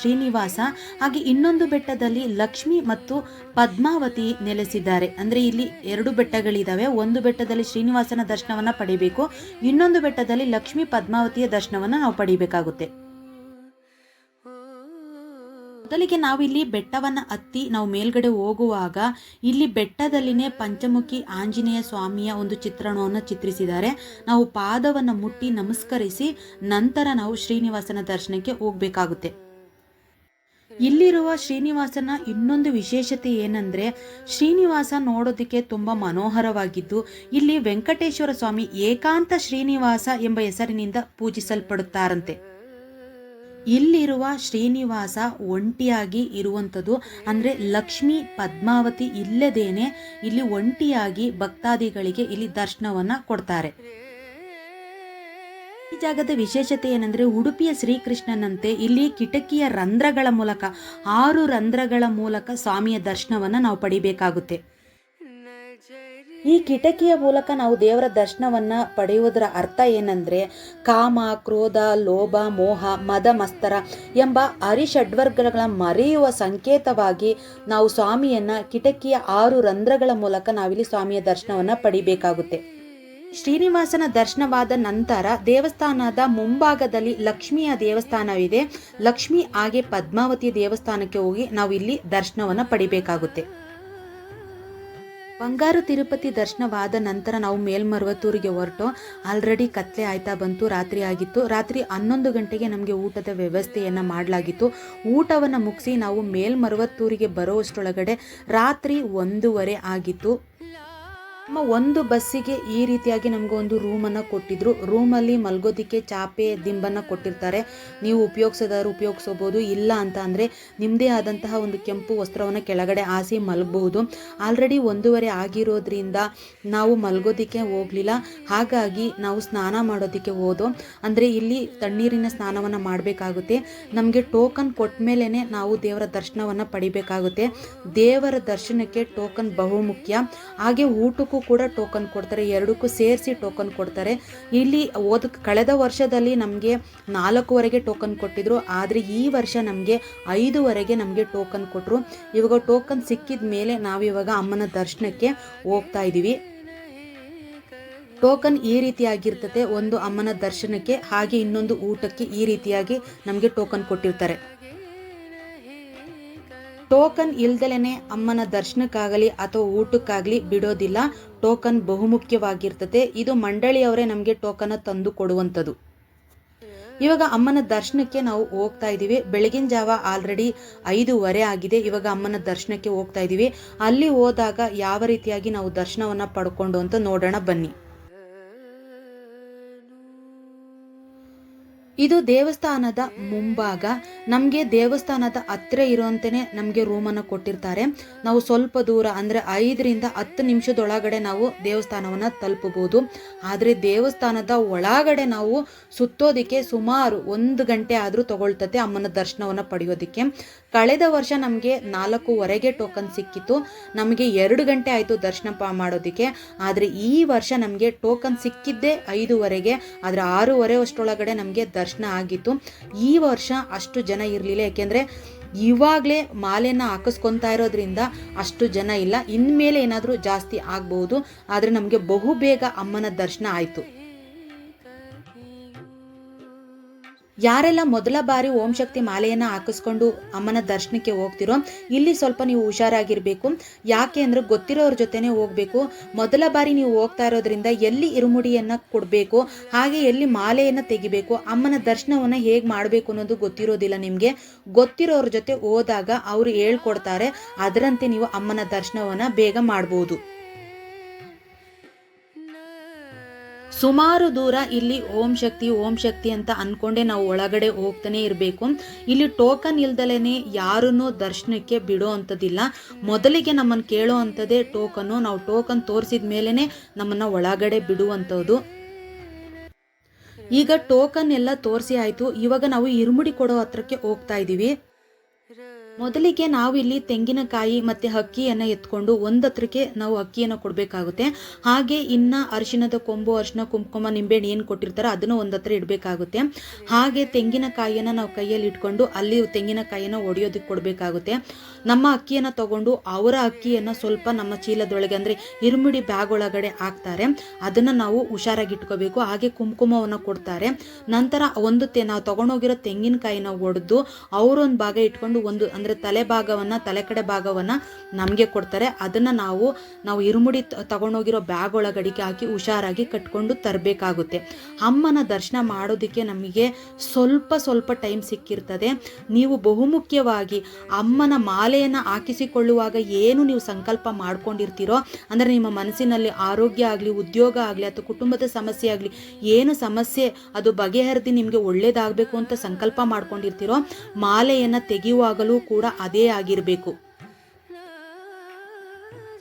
ಶ್ರೀನಿವಾಸ, ಹಾಗೆ ಇನ್ನೊಂದು ಬೆಟ್ಟದಲ್ಲಿ ಲಕ್ಷ್ಮಿ ಮತ್ತು ಪದ್ಮಾವತಿ ನೆಲೆಸಿದ್ದಾರೆ. ಅಂದರೆ ಇಲ್ಲಿ 2 ಬೆಟ್ಟಗಳಿದ್ದಾವೆ. ಒಂದು ಬೆಟ್ಟದಲ್ಲಿ ಶ್ರೀನಿವಾಸನ ದರ್ಶನವನ್ನು ಪಡಿಬೇಕು, ಇನ್ನೊಂದು ಬೆಟ್ಟದಲ್ಲಿ ಲಕ್ಷ್ಮಿ ಪದ್ಮಾವತಿಯ ದರ್ಶನವನ್ನು ನಾವು ಪಡಿಬೇಕಾಗುತ್ತೆ. ಮೊದಲಿಗೆ ನಾವಿಲ್ಲಿ ಬೆಟ್ಟವನ್ನು ಹತ್ತಿ ನಾವು ಮೇಲ್ಗಡೆ ಹೋಗುವಾಗ ಇಲ್ಲಿ ಬೆಟ್ಟದಲ್ಲಿನೇ ಪಂಚಮುಖಿ ಆಂಜನೇಯ ಸ್ವಾಮಿಯ ಒಂದು ಚಿತ್ರಣವನ್ನು ಚಿತ್ರಿಸಿದ್ದಾರೆ. ನಾವು ಪಾದವನ್ನು ಮುಟ್ಟಿ ನಮಸ್ಕರಿಸಿ ನಂತರ ನಾವು ಶ್ರೀನಿವಾಸನ ದರ್ಶನಕ್ಕೆ ಹೋಗಬೇಕಾಗುತ್ತೆ. ಇಲ್ಲಿರುವ ಶ್ರೀನಿವಾಸನ ಇನ್ನೊಂದು ವಿಶೇಷತೆ ಏನಂದರೆ ಶ್ರೀನಿವಾಸ ನೋಡೋದಕ್ಕೆ ತುಂಬ ಮನೋಹರವಾಗಿದ್ದು ಇಲ್ಲಿ ವೆಂಕಟೇಶ್ವರ ಸ್ವಾಮಿ ಏಕಾಂತ ಶ್ರೀನಿವಾಸ ಎಂಬ ಹೆಸರಿನಿಂದ ಪೂಜಿಸಲ್ಪಡುತ್ತಾರಂತೆ. ಇಲ್ಲಿರುವ ಶ್ರೀನಿವಾಸ ಒಂಟಿಯಾಗಿ ಇರುವಂಥದ್ದು, ಅಂದರೆ ಲಕ್ಷ್ಮೀ ಪದ್ಮಾವತಿ ಇಲ್ಲದೇನೆ ಇಲ್ಲಿ ಒಂಟಿಯಾಗಿ ಭಕ್ತಾದಿಗಳಿಗೆ ಇಲ್ಲಿ ದರ್ಶನವನ್ನು ಕೊಡ್ತಾರೆ. ಈ ಜಾಗದ ವಿಶೇಷತೆ ಏನಂದರೆ, ಉಡುಪಿಯ ಶ್ರೀಕೃಷ್ಣನಂತೆ ಇಲ್ಲಿ ಕಿಟಕಿಯ ರಂಧ್ರಗಳ ಮೂಲಕ 6 ರಂಧ್ರಗಳ ಮೂಲಕ ಸ್ವಾಮಿಯ ದರ್ಶನವನ್ನು ನಾವು ಪಡಿಬೇಕಾಗುತ್ತೆ. ಈ ಕಿಟಕಿಯ ಮೂಲಕ ನಾವು ದೇವರ ದರ್ಶನವನ್ನು ಪಡೆಯುವುದರ ಅರ್ಥ ಏನಂದರೆ, ಕಾಮ, ಕ್ರೋಧ, ಲೋಭ, ಮೋಹ, ಮದ, ಮತ್ಸರ ಎಂಬ ಅರಿಷಡ್ವರ್ಗಗಳ ಮರೆಯುವ ಸಂಕೇತವಾಗಿ ನಾವು ಸ್ವಾಮಿಯನ್ನು ಕಿಟಕಿಯ 6 ರಂಧ್ರಗಳ ಮೂಲಕ ನಾವಿಲ್ಲಿ ಸ್ವಾಮಿಯ ದರ್ಶನವನ್ನು ಪಡಿಬೇಕಾಗುತ್ತೆ. ಶ್ರೀನಿವಾಸನ ದರ್ಶನವಾದ ನಂತರ ದೇವಸ್ಥಾನದ ಮುಂಭಾಗದಲ್ಲಿ ಲಕ್ಷ್ಮಿಯ ದೇವಸ್ಥಾನವಿದೆ. ಲಕ್ಷ್ಮಿ ಹಾಗೆ ಪದ್ಮಾವತಿ ದೇವಸ್ಥಾನಕ್ಕೆ ಹೋಗಿ ನಾವು ಇಲ್ಲಿ ದರ್ಶನವನ್ನು ಪಡಿಬೇಕಾಗುತ್ತೆ. ಬಂಗಾರು ತಿರುಪತಿ ದರ್ಶನವಾದ ನಂತರ ನಾವು ಮೇಲ್ಮರುವತ್ತೂರಿಗೆ ಹೊರಟು ಆಲ್ರೆಡಿ ಕತ್ಲೆ ಆಯ್ತಾ ಬಂತು, ರಾತ್ರಿ ಆಗಿತ್ತು. ರಾತ್ರಿ 11 ಗಂಟೆಗೆ ನಮಗೆ ಊಟದ ವ್ಯವಸ್ಥೆಯನ್ನು ಮಾಡಲಾಗಿತ್ತು. ಊಟವನ್ನು ಮುಗಿಸಿ ನಾವು ಮೇಲ್ಮರುವತ್ತೂರಿಗೆ ಬರೋಷ್ಟರೊಳಗಡೆ ರಾತ್ರಿ 1:30 ಆಗಿತ್ತು. ನಮ್ಮ ಒಂದು ಬಸ್ಸಿಗೆ ಈ ರೀತಿಯಾಗಿ ನಮಗೆ ಒಂದು ರೂಮನ್ನು ಕೊಟ್ಟಿದ್ರು. ರೂಮಲ್ಲಿ ಮಲ್ಗೋದಿಕ್ಕೆ ಚಾಪೆ ದಿಂಬನ್ನು ಕೊಟ್ಟಿರ್ತಾರೆ. ನೀವು ಉಪಯೋಗಿಸೋದಾದ್ರು ಉಪಯೋಗಿಸೋಬೋದು, ಇಲ್ಲ ಅಂತ ಅಂದರೆ ನಿಮ್ಮದೇ ಆದಂತಹ ಒಂದು ಕೆಂಪು ವಸ್ತ್ರವನ್ನು ಕೆಳಗಡೆ ಹಾಸಿ ಮಲಗಬಹುದು. ಆಲ್ರೆಡಿ 1:30 ಆಗಿರೋದ್ರಿಂದ ನಾವು ಮಲ್ಗೋದಿಕ್ಕೆ ಹೋಗಲಿಲ್ಲ. ಹಾಗಾಗಿ ನಾವು ಸ್ನಾನ ಮಾಡೋದಕ್ಕೆ ಹೋದೋ. ಅಂದರೆ ಇಲ್ಲಿ ತಣ್ಣೀರಿನ ಸ್ನಾನವನ್ನು ಮಾಡಬೇಕಾಗುತ್ತೆ. ನಮಗೆ ಟೋಕನ್ ಕೊಟ್ಟ ಮೇಲೇ ನಾವು ದೇವರ ದರ್ಶನವನ್ನು ಪಡಿಬೇಕಾಗುತ್ತೆ. ದೇವರ ದರ್ಶನಕ್ಕೆ ಟೋಕನ್ ಬಹುಮುಖ್ಯ. ಹಾಗೆ ಊಟಕ್ಕೂ ಕೂಡ ಟೋಕನ್ ಕೊಡ್ತಾರೆ, ಎರಡಕ್ಕೂ ಸೇರಿಸಿ ಟೋಕನ್ ಕೊಡ್ತಾರೆ. ಇಲ್ಲಿ ಕಳೆದ ವರ್ಷದಲ್ಲಿ ನಮಗೆ 4:15 ಟೋಕನ್ ಕೊಟ್ಟಿದ್ರು, ಆದರೆ ಈ ವರ್ಷ ನಮಗೆ 5:15 ನಮಗೆ ಟೋಕನ್ ಕೊಟ್ಟರು. ಇವಾಗ ಟೋಕನ್ ಸಿಕ್ಕಿದ ಮೇಲೆ ನಾವಿವಾಗ ಅಮ್ಮನ ದರ್ಶನಕ್ಕೆ ಹೋಗ್ತಾ ಇದ್ದೀವಿ. ಟೋಕನ್ ಈ ರೀತಿಯಾಗಿರ್ತದೆ, ಒಂದು ಅಮ್ಮನ ದರ್ಶನಕ್ಕೆ, ಹಾಗೆ ಇನ್ನೊಂದು ಊಟಕ್ಕೆ ಈ ರೀತಿಯಾಗಿ ನಮಗೆ ಟೋಕನ್ ಕೊಟ್ಟಿರ್ತಾರೆ. ಟೋಕನ್ ಇಲ್ದಲೇ ಅಮ್ಮನ ದರ್ಶನಕ್ಕಾಗಲಿ ಅಥವಾ ಊಟಕ್ಕಾಗಲಿ ಬಿಡೋದಿಲ್ಲ. ಟೋಕನ್ ಬಹುಮುಖ್ಯವಾಗಿರ್ತದೆ. ಇದು ಮಂಡಳಿಯವರೇ ನಮಗೆ ಟೋಕನ್ ತಂದು ಕೊಡುವಂಥದ್ದು. ಇವಾಗ ಅಮ್ಮನ ದರ್ಶನಕ್ಕೆ ನಾವು ಹೋಗ್ತಾ ಇದ್ದೀವಿ. ಬೆಳಗಿನ ಜಾವ ಆಲ್ರೆಡಿ 5:30 ಆಗಿದೆ. ಇವಾಗ ಅಮ್ಮನ ದರ್ಶನಕ್ಕೆ ಹೋಗ್ತಾ ಇದ್ದೀವಿ. ಅಲ್ಲಿ ಹೋದಾಗ ಯಾವ ರೀತಿಯಾಗಿ ನಾವು ದರ್ಶನವನ್ನು ಪಡ್ಕೊಂಡು ಅಂತ ನೋಡೋಣ ಬನ್ನಿ. ಇದು ದೇವಸ್ಥಾನದ ಮುಂಭಾಗ. ನಮಗೆ ದೇವಸ್ಥಾನದ ಹತ್ತಿರ ಇರುವಂತೆಯೇ ನಮಗೆ ರೂಮನ್ನು ಕೊಟ್ಟಿರ್ತಾರೆ. ನಾವು ಸ್ವಲ್ಪ ದೂರ ಅಂದರೆ 5ರಿಂದ 10 ನಿಮಿಷದೊಳಗಡೆ ನಾವು ದೇವಸ್ಥಾನವನ್ನು ತಲುಪಬಹುದು. ಆದರೆ ದೇವಸ್ಥಾನದ ಒಳಗಡೆ ನಾವು ಸುತ್ತೋದಕ್ಕೆ ಸುಮಾರು 1 ಗಂಟೆ ಆದರೂ ತಗೊಳ್ತದೆ ಅಮ್ಮನ ದರ್ಶನವನ್ನು ಪಡೆಯೋದಕ್ಕೆ. ಕಳೆದ ವರ್ಷ ನಮಗೆ 4:15 ಟೋಕನ್ ಸಿಕ್ಕಿತ್ತು. ನಮಗೆ 2 ಗಂಟೆ ಆಯಿತು ದರ್ಶನ ಮಾಡೋದಕ್ಕೆ. ಆದರೆ ಈ ವರ್ಷ ನಮಗೆ ಟೋಕನ್ ಸಿಕ್ಕಿದ್ದೇ 5:30, ಆದರೆ 6:30 ಅಷ್ಟರೊಳಗಡೆ ನಮಗೆ ದರ್ಶನ ಆಗಿತ್ತು. ಈ ವರ್ಷ ಅಷ್ಟು ಜನ ಇರಲಿಲ್ಲ, ಯಾಕೆಂದರೆ ಇವಾಗಲೇ ಮಾಲೆಯನ್ನು ಹಾಕಿಸ್ಕೊತಾ ಇರೋದ್ರಿಂದ ಅಷ್ಟು ಜನ ಇಲ್ಲ. ಇನ್ಮೇಲೆ ಏನಾದರೂ ಜಾಸ್ತಿ ಆಗ್ಬೋದು, ಆದರೆ ನಮಗೆ ಬಹುಬೇಗ ಅಮ್ಮನ ದರ್ಶನ ಆಯಿತು. ಯಾರೆಲ್ಲ ಮೊದಲ ಬಾರಿ ಓಂ ಶಕ್ತಿ ಮಾಲೆಯನ್ನು ಹಾಕಿಸ್ಕೊಂಡು ಅಮ್ಮನ ದರ್ಶನಕ್ಕೆ ಹೋಗ್ತಿರೋ, ಇಲ್ಲಿ ಸ್ವಲ್ಪ ನೀವು ಹುಷಾರಾಗಿರಬೇಕು. ಯಾಕೆ ಅಂದರೆ ಗೊತ್ತಿರೋರ ಜೊತೆನೇ ಹೋಗಬೇಕು. ಮೊದಲ ಬಾರಿ ನೀವು ಹೋಗ್ತಾ ಇರೋದ್ರಿಂದ ಎಲ್ಲಿ ಇರುಮುಡಿಯನ್ನು ಕೊಡಬೇಕು, ಹಾಗೆ ಎಲ್ಲಿ ಮಾಲೆಯನ್ನು ತೆಗಿಬೇಕು, ಅಮ್ಮನ ದರ್ಶನವನ್ನು ಹೇಗೆ ಮಾಡಬೇಕು ಅನ್ನೋದು ಗೊತ್ತಿರೋದಿಲ್ಲ ನಿಮಗೆ. ಗೊತ್ತಿರೋರ ಜೊತೆ ಹೋದಾಗ ಅವರು ಹೇಳ್ಕೊಡ್ತಾರೆ. ಅದರಂತೆ ನೀವು ಅಮ್ಮನ ದರ್ಶನವನ್ನು ಬೇಗ ಮಾಡ್ಬೋದು. ಸುಮಾರು ದೂರ ಇಲ್ಲಿ ಓಂ ಶಕ್ತಿ ಅಂತ ಅಂದ್ಕೊಂಡೆ ನಾವು ಒಳಗಡೆ ಹೋಗ್ತಾನೆ ಇರಬೇಕು. ಇಲ್ಲಿ ಟೋಕನ್ ಇಲ್ದಲೇ ಯಾರನ್ನೂ ದರ್ಶನಕ್ಕೆ ಬಿಡೋ ಅಂಥದ್ದಿಲ್ಲ. ಮೊದಲಿಗೆ ನಮ್ಮನ್ನು ಕೇಳೋ ಅಂಥದ್ದೇ ಟೋಕನ್ನು. ನಾವು ಟೋಕನ್ ತೋರಿಸಿದ ಮೇಲೇ ನಮ್ಮನ್ನು ಒಳಗಡೆ ಬಿಡುವಂಥದ್ದು. ಈಗ ಟೋಕನ್ ಎಲ್ಲ ತೋರಿಸಿ ಆಯಿತು. ಇವಾಗ ನಾವು ಇರುಮುಡಿ ಕೊಡೋ ಹತ್ರಕ್ಕೆ ಹೋಗ್ತಾ ಇದ್ದೀವಿ. ಮೊದಲಿಗೆ ನಾವು ಇಲ್ಲಿ ತೆಂಗಿನಕಾಯಿ ಮತ್ತು ಅಕ್ಕಿಯನ್ನು ಎತ್ಕೊಂಡು ಒಂದು ಹತ್ರಕ್ಕೆ ನಾವು ಅಕ್ಕಿಯನ್ನು ಕೊಡಬೇಕಾಗುತ್ತೆ. ಹಾಗೆ ಇನ್ನು ಅರಿಶಿಣದ ಕೊಂಬು, ಅರಿಶಿಣ, ಕುಂಕುಮ, ನಿಂಬೆಹಣ್ಣು ಏನು ಕೊಟ್ಟಿರ್ತಾರೋ ಅದನ್ನು ಒಂದು ಹತ್ರ ಇಡಬೇಕಾಗುತ್ತೆ. ಹಾಗೆ ತೆಂಗಿನಕಾಯಿಯನ್ನು ನಾವು ಕೈಯಲ್ಲಿ ಇಟ್ಕೊಂಡು ಅಲ್ಲಿ ತೆಂಗಿನಕಾಯಿಯನ್ನು ಒಡೆಯೋದಕ್ಕೆ ಕೊಡಬೇಕಾಗುತ್ತೆ. ನಮ್ಮ ಅಕ್ಕಿಯನ್ನು ತಗೊಂಡು ಅವರ ಅಕ್ಕಿಯನ್ನು ಸ್ವಲ್ಪ ನಮ್ಮ ಚೀಲದೊಳಗೆ ಅಂದರೆ ಇರುಮುಡಿ ಬ್ಯಾಗ್ ಒಳಗಡೆ ಹಾಕ್ತಾರೆ. ಅದನ್ನು ನಾವು ಹುಷಾರಾಗಿ ಇಟ್ಕೋಬೇಕು. ಹಾಗೆ ಕುಂಕುಮವನ್ನು ಕೊಡ್ತಾರೆ. ನಂತರ ನಾವು ತಗೊಂಡೋಗಿರೋ ತೆಂಗಿನಕಾಯಿನ ಒಡೆದು ಅವರೊಂದು ಭಾಗ ಇಟ್ಕೊಂಡು ಒಂದು ಅಂದರೆ ತಲೆ ಕಡೆ ಭಾಗವನ್ನು ನಮಗೆ ಕೊಡ್ತಾರೆ. ಅದನ್ನು ನಾವು ಇರುಮುಡಿ ತಗೊಂಡೋಗಿರೋ ಬ್ಯಾಗ್ ಒಳಗಡಿಗೆ ಹಾಕಿ ಹುಷಾರಾಗಿ ಕಟ್ಕೊಂಡು ತರಬೇಕಾಗುತ್ತೆ. ಅಮ್ಮನ ದರ್ಶನ ಮಾಡೋದಕ್ಕೆ ನಮಗೆ ಸ್ವಲ್ಪ ಟೈಮ್ ಸಿಕ್ಕಿರ್ತದೆ. ನೀವು ಬಹುಮುಖ್ಯವಾಗಿ ಅಮ್ಮನ ಮಾಲೆ ಮಾಲೆಯನ್ನು ಹಾಕಿಸಿಕೊಳ್ಳುವಾಗ ಏನು ನೀವು ಸಂಕಲ್ಪ ಮಾಡ್ಕೊಂಡಿರ್ತೀರೋ, ಅಂದರೆ ನಿಮ್ಮ ಮನಸ್ಸಿನಲ್ಲಿ ಆರೋಗ್ಯ ಆಗಲಿ, ಉದ್ಯೋಗ ಆಗಲಿ ಅಥವಾ ಕುಟುಂಬದ ಸಮಸ್ಯೆ ಆಗಲಿ, ಏನು ಸಮಸ್ಯೆ ಅದು ಬಗೆಹರಿದು ನಿಮಗೆ ಒಳ್ಳೇದಾಗಬೇಕು ಅಂತ ಸಂಕಲ್ಪ ಮಾಡ್ಕೊಂಡಿರ್ತೀರೋ, ಮಾಲೆಯನ್ನು ತೆಗೆಯುವಾಗಲೂ ಕೂಡ ಅದೇ ಆಗಿರಬೇಕು.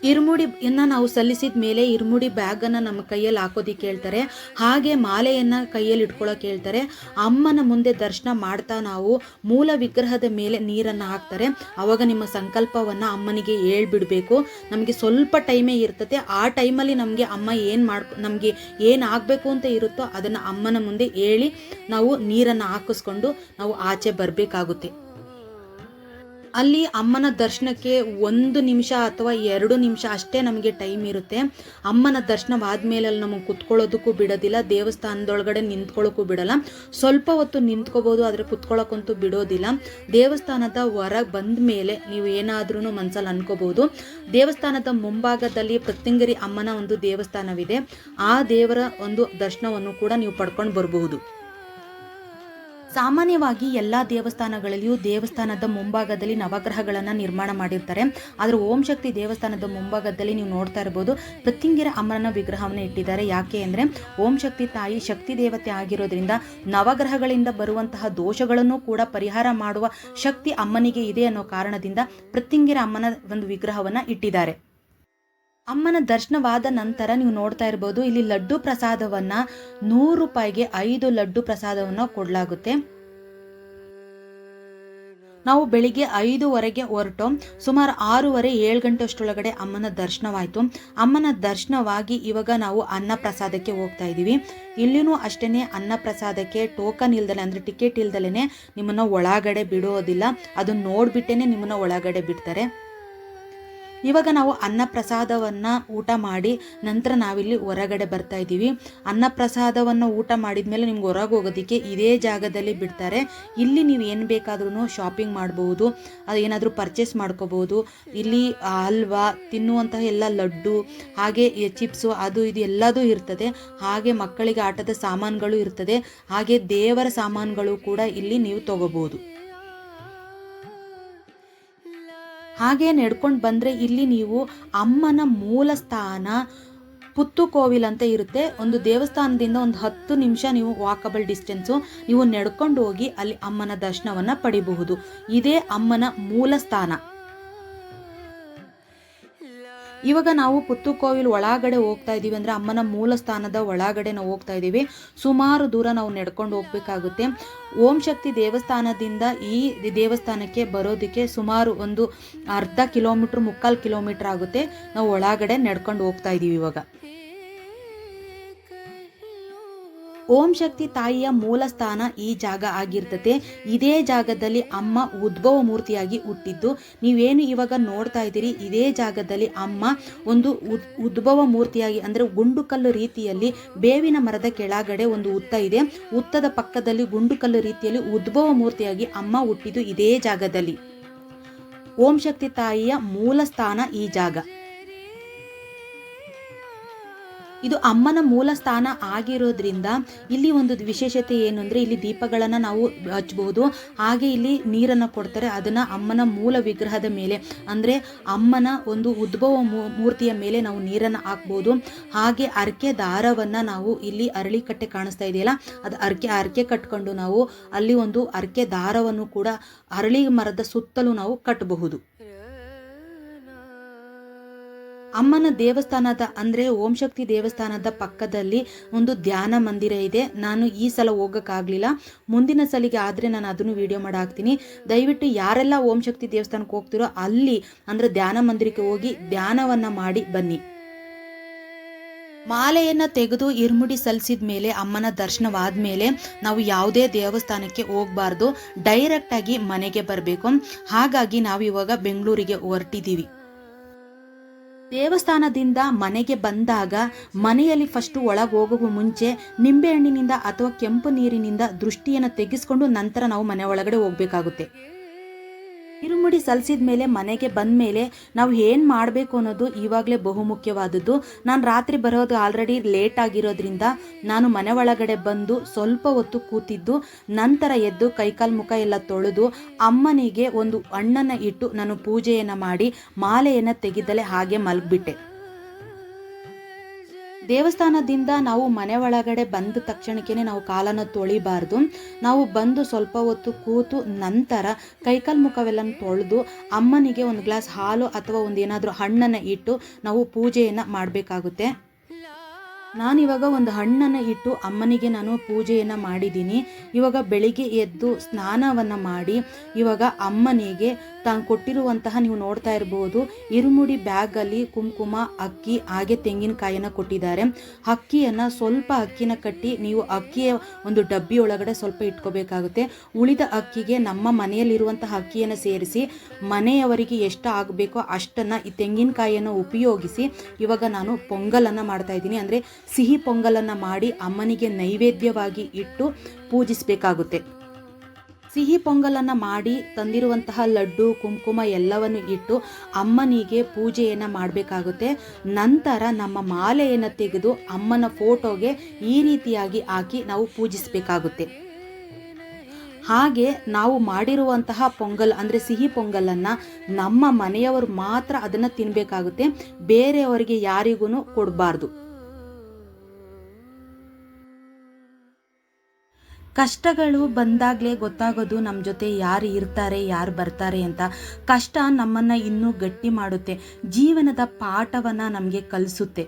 ಇರುಮುಡಿಯನ್ನು ನಾವು ಸಲ್ಲಿಸಿದ ಮೇಲೆ ಇರುಮುಡಿ ಬ್ಯಾಗನ್ನು ನಮ್ಮ ಕೈಯಲ್ಲಿ ಹಾಕೋದಿಕ್ಕೆ ಹೇಳ್ತಾರೆ. ಹಾಗೆ ಮಾಲೆಯನ್ನು ಕೈಯಲ್ಲಿ ಇಟ್ಕೊಳ್ಳೋಕೆ ಹೇಳ್ತಾರೆ. ಅಮ್ಮನ ಮುಂದೆ ದರ್ಶನ ಮಾಡ್ತಾ ನಾವು ಮೂಲ ವಿಗ್ರಹದ ಮೇಲೆ ನೀರನ್ನು ಹಾಕ್ತಾರೆ. ಆವಾಗ ನಿಮ್ಮ ಸಂಕಲ್ಪವನ್ನು ಅಮ್ಮನಿಗೆ ಹೇಳ್ಬಿಡಬೇಕು. ನಮಗೆ ಸ್ವಲ್ಪ ಟೈಮೇ ಇರ್ತದೆ. ಆ ಟೈಮಲ್ಲಿ ನಮಗೆ ಅಮ್ಮ ನಮಗೆ ಏನು ಆಗಬೇಕು ಅಂತ ಇರುತ್ತೋ ಅದನ್ನು ಅಮ್ಮನ ಮುಂದೆ ಹೇಳಿ ನಾವು ನೀರನ್ನು ಹಾಕಿಸ್ಕೊಂಡು ನಾವು ಆಚೆ ಬರಬೇಕಾಗುತ್ತೆ. ಅಲ್ಲಿ ಅಮ್ಮನ ದರ್ಶನಕ್ಕೆ 1 ನಿಮಿಷ ಅಥವಾ 2 ನಿಮಿಷ ಅಷ್ಟೇ ನಮಗೆ ಟೈಮ್ ಇರುತ್ತೆ. ಅಮ್ಮನ ದರ್ಶನವಾದ್ಮೇಲೆ ಅಲ್ಲಿ ನಮಗೆ ಕುತ್ಕೊಳ್ಳೋದಕ್ಕೂ ಬಿಡೋದಿಲ್ಲ, ದೇವಸ್ಥಾನದೊಳಗಡೆ ನಿಂತ್ಕೊಳ್ಳೋಕ್ಕೂ ಬಿಡಲ್ಲ. ಸ್ವಲ್ಪ ಹೊತ್ತು ನಿಂತ್ಕೋಬೋದು, ಆದರೆ ಕುತ್ಕೊಳ್ಳೋಕ್ಕಂತೂ ಬಿಡೋದಿಲ್ಲ. ದೇವಸ್ಥಾನದ ಹೊರಗೆ ಬಂದ ಮೇಲೆ ನೀವು ಏನಾದ್ರೂ ಮನಸ್ಸಲ್ಲಿ ಅನ್ಕೋಬೋದು. ದೇವಸ್ಥಾನದ ಮುಂಭಾಗದಲ್ಲಿ ಪ್ರತ್ಯಂಗಿರಿ ಅಮ್ಮನ ಒಂದು ದೇವಸ್ಥಾನವಿದೆ. ಆ ದೇವರ ಒಂದು ದರ್ಶನವನ್ನು ಕೂಡ ನೀವು ಪಡ್ಕೊಂಡು ಬರಬಹುದು. ಸಾಮಾನ್ಯವಾಗಿ ಎಲ್ಲ ದೇವಸ್ಥಾನಗಳಲ್ಲಿಯೂ ದೇವಸ್ಥಾನದ ಮುಂಭಾಗದಲ್ಲಿ ನವಗ್ರಹಗಳನ್ನು ನಿರ್ಮಾಣ ಮಾಡಿರ್ತಾರೆ. ಆದರೆ ಓಂ ಶಕ್ತಿ ದೇವಸ್ಥಾನದ ಮುಂಭಾಗದಲ್ಲಿ ನೀವು ನೋಡ್ತಾ ಇರ್ಬೋದು, ಪ್ರತ್ಯಂಗಿರಿ ಅಮ್ಮನ ವಿಗ್ರಹವನ್ನು ಇಟ್ಟಿದ್ದಾರೆ. ಯಾಕೆ ಅಂದರೆ ಓಂ ಶಕ್ತಿ ತಾಯಿ ಶಕ್ತಿ ದೇವತೆ ಆಗಿರೋದ್ರಿಂದ ನವಗ್ರಹಗಳಿಂದ ಬರುವಂತಹ ದೋಷಗಳನ್ನು ಕೂಡ ಪರಿಹಾರ ಮಾಡುವ ಶಕ್ತಿ ಅಮ್ಮನಿಗೆ ಇದೆ ಅನ್ನೋ ಕಾರಣದಿಂದ ಪ್ರತ್ಯಂಗಿರಿ ಅಮ್ಮನ ಒಂದು ವಿಗ್ರಹವನ್ನು ಇಟ್ಟಿದ್ದಾರೆ. ಅಮ್ಮನ ದರ್ಶನವಾದ ನಂತರ ನೀವು ನೋಡ್ತಾ ಇರ್ಬೋದು, ಇಲ್ಲಿ ಲಡ್ಡು ಪ್ರಸಾದವನ್ನು 100 ರೂಪಾಯಿಗೆ 5 ಲಡ್ಡು ಪ್ರಸಾದವನ್ನು ಕೊಡಲಾಗುತ್ತೆ. ನಾವು ಬೆಳಿಗ್ಗೆ 5:15 ಹೊರಟು ಸುಮಾರು 6:30-7 ಗಂಟೆ ಅಷ್ಟರೊಳಗಡೆ ಅಮ್ಮನ ದರ್ಶನವಾಯಿತು. ಅಮ್ಮನ ದರ್ಶನವಾಗಿ ಇವಾಗ ನಾವು ಅನ್ನ ಪ್ರಸಾದಕ್ಕೆ ಹೋಗ್ತಾ ಇದ್ದೀವಿ. ಇಲ್ಲಿನೂ ಅಷ್ಟೇ, ಅನ್ನ ಪ್ರಸಾದಕ್ಕೆ ಟೋಕನ್ ಇಲ್ದಲೆ ಅಂದರೆ ಟಿಕೆಟ್ ಇಲ್ದಲೇ ನಿಮ್ಮನ್ನು ಒಳಗಡೆ ಬಿಡೋದಿಲ್ಲ. ಅದನ್ನು ನೋಡಿಬಿಟ್ಟೇ ನಿಮ್ಮನ್ನು ಒಳಗಡೆ ಬಿಡ್ತಾರೆ. ಇವಾಗ ನಾವು ಅನ್ನ ಪ್ರಸಾದವನ್ನು ಊಟ ಮಾಡಿ ನಂತರ ನಾವಿಲ್ಲಿ ಹೊರಗಡೆ ಬರ್ತಾ ಇದ್ದೀವಿ. ಅನ್ನ ಪ್ರಸಾದವನ್ನು ಊಟ ಮಾಡಿದ ಮೇಲೆ ನಿಮ್ಗೆ ಹೊರಗೆ ಹೋಗೋದಕ್ಕೆ ಇದೇ ಜಾಗದಲ್ಲಿ ಬಿಡ್ತಾರೆ. ಇಲ್ಲಿ ನೀವು ಏನು ಬೇಕಾದ್ರೂ ಶಾಪಿಂಗ್ ಮಾಡ್ಬೋದು, ಅದು ಏನಾದರೂ ಪರ್ಚೇಸ್ ಮಾಡ್ಕೋಬೋದು. ಇಲ್ಲಿ ಹಲ್ವಾ, ತಿನ್ನುವಂತಹ ಎಲ್ಲ ಲಡ್ಡು, ಹಾಗೆ ಚಿಪ್ಸು, ಅದು ಇದು ಎಲ್ಲದೂ ಇರ್ತದೆ. ಹಾಗೆ ಮಕ್ಕಳಿಗೆ ಆಟದ ಸಾಮಾನುಗಳು ಇರ್ತದೆ. ಹಾಗೆ ದೇವರ ಸಾಮಾನುಗಳು ಕೂಡ ಇಲ್ಲಿ ನೀವು ತಗೋಬೋದು. ಹಾಗೆ ನಡ್ಕೊಂಡು ಬಂದರೆ ಇಲ್ಲಿ ನೀವು ಅಮ್ಮನ ಮೂಲ ಸ್ಥಾನ ಪುತ್ತುಕೋವಿಲ್ ಅಂತ ಇರುತ್ತೆ. ಒಂದು ದೇವಸ್ಥಾನದಿಂದ ಒಂದು 10 ನಿಮಿಷ ನೀವು ವಾಕಬಲ್ ಡಿಸ್ಟೆನ್ಸು, ನೀವು ನಡ್ಕೊಂಡು ಹೋಗಿ ಅಲ್ಲಿ ಅಮ್ಮನ ದರ್ಶನವನ್ನು ಪಡಿಬಹುದು. ಇದೇ ಅಮ್ಮನ ಮೂಲ ಸ್ಥಾನ. ಇವಾಗ ನಾವು ಪುತ್ತುಕೋವಿಲ್ ಒಳಗಡೆ ಹೋಗ್ತಾ ಇದ್ದೀವಿ, ಅಂದರೆ ಅಮ್ಮನ ಮೂಲ ಸ್ಥಾನದ ಒಳಗಡೆ ನಾವು ಹೋಗ್ತಾ ಇದ್ದೀವಿ. ಸುಮಾರು ದೂರ ನಾವು ನಡ್ಕೊಂಡು ಹೋಗ್ಬೇಕಾಗುತ್ತೆ. ಓಂ ಶಕ್ತಿ ದೇವಸ್ಥಾನದಿಂದ ಈ ದೇವಸ್ಥಾನಕ್ಕೆ ಬರೋದಕ್ಕೆ ಸುಮಾರು ಒಂದು 1/2 ಕಿಲೋಮೀಟ್ರ್ 3/4 ಕಿಲೋಮೀಟ್ರ್ ಆಗುತ್ತೆ. ನಾವು ಒಳಗಡೆ ನಡ್ಕೊಂಡು ಹೋಗ್ತಾ ಇದ್ದೀವಿ ಇವಾಗ. ಓಂ ಶಕ್ತಿ ತಾಯಿಯ ಮೂಲ ಸ್ಥಾನ ಈ ಜಾಗ ಆಗಿರ್ತದೆ. ಇದೇ ಜಾಗದಲ್ಲಿ ಅಮ್ಮ ಉದ್ಭವ ಮೂರ್ತಿಯಾಗಿ ಹುಟ್ಟಿದ್ದು. ನೀವೇನು ಇವಾಗ ನೋಡ್ತಾ ಇದ್ದೀರಿ, ಇದೇ ಜಾಗದಲ್ಲಿ ಅಮ್ಮ ಒಂದು ಉದ್ಭವ ಮೂರ್ತಿಯಾಗಿ, ಅಂದರೆ ಗುಂಡುಕಲ್ಲು ರೀತಿಯಲ್ಲಿ ಬೇವಿನ ಮರದ ಕೆಳಗಡೆ ಒಂದು ಹುತ್ತ ಇದೆ. ಹುತ್ತದ ಪಕ್ಕದಲ್ಲಿ ಗುಂಡುಕಲ್ಲು ರೀತಿಯಲ್ಲಿ ಉದ್ಭವ ಮೂರ್ತಿಯಾಗಿ ಅಮ್ಮ ಹುಟ್ಟಿದ್ದು ಇದೇ ಜಾಗದಲ್ಲಿ. ಓಂ ಶಕ್ತಿ ತಾಯಿಯ ಮೂಲ ಸ್ಥಾನ ಈ ಜಾಗ. ಇದು ಅಮ್ಮನ ಮೂಲ ಸ್ಥಾನ ಆಗಿರೋದ್ರಿಂದ ಇಲ್ಲಿ ಒಂದು ವಿಶೇಷತೆ ಏನು ಅಂದರೆ, ಇಲ್ಲಿ ದೀಪಗಳನ್ನು ನಾವು ಹಚ್ಚಬಹುದು. ಹಾಗೆ ಇಲ್ಲಿ ನೀರನ್ನು ಕೊಡ್ತಾರೆ. ಅದನ್ನು ಅಮ್ಮನ ಮೂಲ ವಿಗ್ರಹದ ಮೇಲೆ, ಅಂದರೆ ಅಮ್ಮನ ಒಂದು ಉದ್ಭವ ಮೂರ್ತಿಯ ಮೇಲೆ ನಾವು ನೀರನ್ನು ಹಾಕ್ಬೋದು. ಹಾಗೆ ಅರ್ಕೆ ದಾರವನ್ನು ನಾವು ಇಲ್ಲಿ ಅರಳಿಕಟ್ಟೆ ಕಾಣಿಸ್ತಾ ಇದೆಯಲ್ಲ, ಅದು ಅರ್ಕೆ ಕಟ್ಕೊಂಡು ನಾವು ಅಲ್ಲಿ ಒಂದು ಅರ್ಕೆ ದಾರವನ್ನು ಕೂಡ ಅರಳಿ ಮರದ ಸುತ್ತಲೂ ನಾವು ಕಟ್ಟಬಹುದು. ಅಮ್ಮನ ದೇವಸ್ಥಾನದ, ಅಂದರೆ ಓಂ ಶಕ್ತಿ ದೇವಸ್ಥಾನದ ಪಕ್ಕದಲ್ಲಿ ಒಂದು ಧ್ಯಾನ ಮಂದಿರ ಇದೆ. ನಾನು ಈ ಸಲ ಹೋಗೋಕ್ಕಾಗಲಿಲ್ಲ, ಮುಂದಿನ ಸಲಿಗೆ ಆದರೆ ನಾನು ಅದನ್ನು ವಿಡಿಯೋ ಮಾಡಿ ಹಾಕ್ತೀನಿ. ದಯವಿಟ್ಟು ಯಾರೆಲ್ಲ ಓಂ ಶಕ್ತಿ ದೇವಸ್ಥಾನಕ್ಕೆ ಹೋಗ್ತಿರೋ ಅಲ್ಲಿ, ಅಂದರೆ ಧ್ಯಾನ ಮಂದಿರಕ್ಕೆ ಹೋಗಿ ಧ್ಯಾನವನ್ನು ಮಾಡಿ ಬನ್ನಿ. ಮಾಲೆಯನ್ನು ತೆಗೆದು ಇರುಮುಡಿ ಸಲ್ಲಿಸಿದ ಮೇಲೆ, ಅಮ್ಮನ ದರ್ಶನವಾದ ಮೇಲೆ ನಾವು ಯಾವುದೇ ದೇವಸ್ಥಾನಕ್ಕೆ ಹೋಗಬಾರ್ದು, ಡೈರೆಕ್ಟಾಗಿ ಮನೆಗೆ ಬರಬೇಕು. ಹಾಗಾಗಿ ನಾವು ಇವಾಗ ಬೆಂಗಳೂರಿಗೆ ಹೊರಟಿದ್ದೀವಿ. ದೇವಸ್ಥಾನದಿಂದ ಮನೆಗೆ ಬಂದಾಗ ಮನೆಯಲ್ಲಿ ಫಸ್ಟು ಒಳಗೆ ಹೋಗುವ ಮುಂಚೆ ನಿಂಬೆಹಣ್ಣಿನಿಂದ ಅಥವಾ ಕೆಂಪು ನೀರಿನಿಂದ ದೃಷ್ಟಿಯನ್ನು ತೆಗೆಸ್ಕೊಂಡು ನಂತರ ನಾವು ಮನೆ ಒಳಗಡೆ ಹೋಗಬೇಕಾಗುತ್ತೆ. ಇರುಮುಡಿ ಸಲ್ಲಿಸಿದ ಮೇಲೆ ಮನೆಗೆ ಬಂದ ಮೇಲೆ ನಾವು ಏನು ಮಾಡಬೇಕು ಅನ್ನೋದು ಇವಾಗಲೇ ಬಹುಮುಖ್ಯವಾದದ್ದು. ನಾನು ರಾತ್ರಿ ಬರೋದು ಆಲ್ರೆಡಿ ಲೇಟ್ ಆಗಿರೋದ್ರಿಂದ ನಾನು ಮನೆ ಒಳಗಡೆ ಬಂದು ಸ್ವಲ್ಪ ಹೊತ್ತು ಕೂತಿದ್ದು, ನಂತರ ಎದ್ದು ಕೈಕಾಲು ಮುಖ ಎಲ್ಲ ತೊಳೆದು ಅಮ್ಮನಿಗೆ ಒಂದು ಹಣ್ಣನ್ನು ಇಟ್ಟು ನಾನು ಪೂಜೆಯನ್ನು ಮಾಡಿ ಮಾಲೆಯನ್ನು ತೆಗೆದಲೇ ಹಾಗೆ ಮಲಗಿಬಿಟ್ಟೆ. ದೇವಸ್ಥಾನದಿಂದ ನಾವು ಮನೆ ಒಳಗಡೆ ಬಂದ ತಕ್ಷಣಕ್ಕೆ ನಾವು ಕಾಲನ್ನು ತೊಳಿಬಾರ್ದು. ನಾವು ಬಂದು ಸ್ವಲ್ಪ ಹೊತ್ತು ಕೂತು ನಂತರ ಕೈಕಾಲು ಮುಖವೆಲ್ಲ ತೊಳೆದು ಅಮ್ಮನಿಗೆ ಒಂದು ಗ್ಲಾಸ್ ಹಾಲು ಅಥವಾ ಒಂದೇನಾದರೂ ಹಣ್ಣನ್ನು ಇಟ್ಟು ನಾವು ಪೂಜೆಯನ್ನು ಮಾಡಬೇಕಾಗುತ್ತೆ. ನಾನಿವಾಗ ಒಂದು ಹಣ್ಣನ್ನು ಇಟ್ಟು ಅಮ್ಮನಿಗೆ ನಾನು ಪೂಜೆಯನ್ನು ಮಾಡಿದ್ದೀನಿ. ಇವಾಗ ಬೆಳಿಗ್ಗೆ ಎದ್ದು ಸ್ನಾನವನ್ನು ಮಾಡಿ ಇವಾಗ ಅಮ್ಮನಿಗೆ ತಾನು ಕೊಟ್ಟಿರುವಂತಹ, ನೀವು ನೋಡ್ತಾ ಇರ್ಬೋದು, ಇರುಮುಡಿ ಬ್ಯಾಗಲ್ಲಿ ಕುಂಕುಮ, ಅಕ್ಕಿ ಹಾಗೆ ತೆಂಗಿನಕಾಯಿನ ಕೊಟ್ಟಿದ್ದಾರೆ. ಅಕ್ಕಿಯನ್ನು ಸ್ವಲ್ಪ ಅಕ್ಕಿನ ಕಟ್ಟಿ ನೀವು ಅಕ್ಕಿಯ ಒಂದು ಡಬ್ಬಿ ಒಳಗಡೆ ಸ್ವಲ್ಪ ಇಟ್ಕೋಬೇಕಾಗುತ್ತೆ. ಉಳಿದ ಅಕ್ಕಿಗೆ ನಮ್ಮ ಮನೆಯಲ್ಲಿರುವಂತಹ ಅಕ್ಕಿಯನ್ನು ಸೇರಿಸಿ ಮನೆಯವರಿಗೆ ಎಷ್ಟು ಆಗಬೇಕೋ ಅಷ್ಟನ್ನು ಈ ತೆಂಗಿನಕಾಯಿಯನ್ನು ಉಪಯೋಗಿಸಿ ಇವಾಗ ನಾನು ಪೊಂಗಲನ್ನು ಮಾಡ್ತಾ ಇದ್ದೀನಿ. ಅಂದರೆ ಸಿಹಿ ಪೊಂಗಲನ್ನು ಮಾಡಿ ಅಮ್ಮನಿಗೆ ನೈವೇದ್ಯವಾಗಿ ಇಟ್ಟು ಪೂಜಿಸಬೇಕಾಗುತ್ತೆ. ಸಿಹಿ ಪೊಂಗಲನ್ನು ಮಾಡಿ ತಂದಿರುವಂತಹ ಲಡ್ಡು, ಕುಂಕುಮ ಎಲ್ಲವನ್ನು ಇಟ್ಟು ಅಮ್ಮನಿಗೆ ಪೂಜೆಯನ್ನು ಮಾಡಬೇಕಾಗುತ್ತೆ. ನಂತರ ನಮ್ಮ ಮಾಲೆಯನ್ನು ತೆಗೆದು ಅಮ್ಮನ ಫೋಟೋಗೆ ಈ ರೀತಿಯಾಗಿ ಹಾಕಿ ನಾವು ಪೂಜಿಸಬೇಕಾಗುತ್ತೆ. ಹಾಗೆ ನಾವು ಮಾಡಿರುವಂತಹ ಪೊಂಗಲ್ ಅಂದರೆ ಸಿಹಿ ಪೊಂಗಲನ್ನು ನಮ್ಮ ಮನೆಯವರು ಮಾತ್ರ ಅದನ್ನು ತಿನ್ನಬೇಕಾಗುತ್ತೆ, ಬೇರೆಯವರಿಗೆ ಯಾರಿಗೂ ಕೊಡಬಾರ್ದು. ಕಷ್ಟಗಳು ಬಂದಾಗಲೇ ಗೊತ್ತಾಗೋದು ನಮ್ಮ ಜೊತೆ ಯಾರು ಇರ್ತಾರೆ, ಯಾರು ಬರ್ತಾರೆ ಅಂತ. ಕಷ್ಟ ನಮ್ಮನ್ನು ಇನ್ನೂ ಗಟ್ಟಿ ಮಾಡುತ್ತೆ, ಜೀವನದ ಪಾಠವನ್ನು ನಮಗೆ ಕಲಿಸುತ್ತೆ.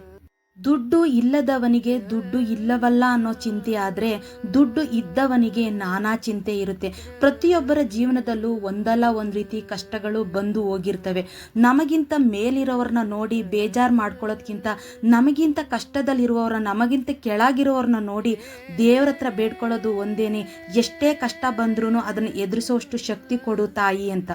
ದುಡ್ಡು ಇಲ್ಲದವನಿಗೆ ದುಡ್ಡು ಇಲ್ಲವಲ್ಲ ಅನ್ನೋ ಚಿಂತೆ ಆದರೆ ದುಡ್ಡು ಇದ್ದವನಿಗೆ ನಾನಾ ಚಿಂತೆ ಇರುತ್ತೆ. ಪ್ರತಿಯೊಬ್ಬರ ಜೀವನದಲ್ಲೂ ಒಂದಲ್ಲ ಒಂದು ರೀತಿ ಕಷ್ಟಗಳು ಬಂದು ಹೋಗಿರ್ತವೆ. ನಮಗಿಂತ ಮೇಲಿರೋರನ್ನ ನೋಡಿ ಬೇಜಾರು ಮಾಡ್ಕೊಳ್ಳೋದ್ಕಿಂತ ನಮಗಿಂತ ಕಷ್ಟದಲ್ಲಿರುವವ್ರನ್ನ, ನಮಗಿಂತ ಕೆಳಗಿರೋರನ್ನ ನೋಡಿ ದೇವ್ರ ಹತ್ರ ಬೇಡ್ಕೊಳ್ಳೋದು ಒಂದೇನೆ. ಎಷ್ಟೇ ಕಷ್ಟ ಬಂದ್ರೂ ಅದನ್ನು ಎದುರಿಸೋಷ್ಟು ಶಕ್ತಿ ಕೊಡು ತಾಯಿ ಅಂತ.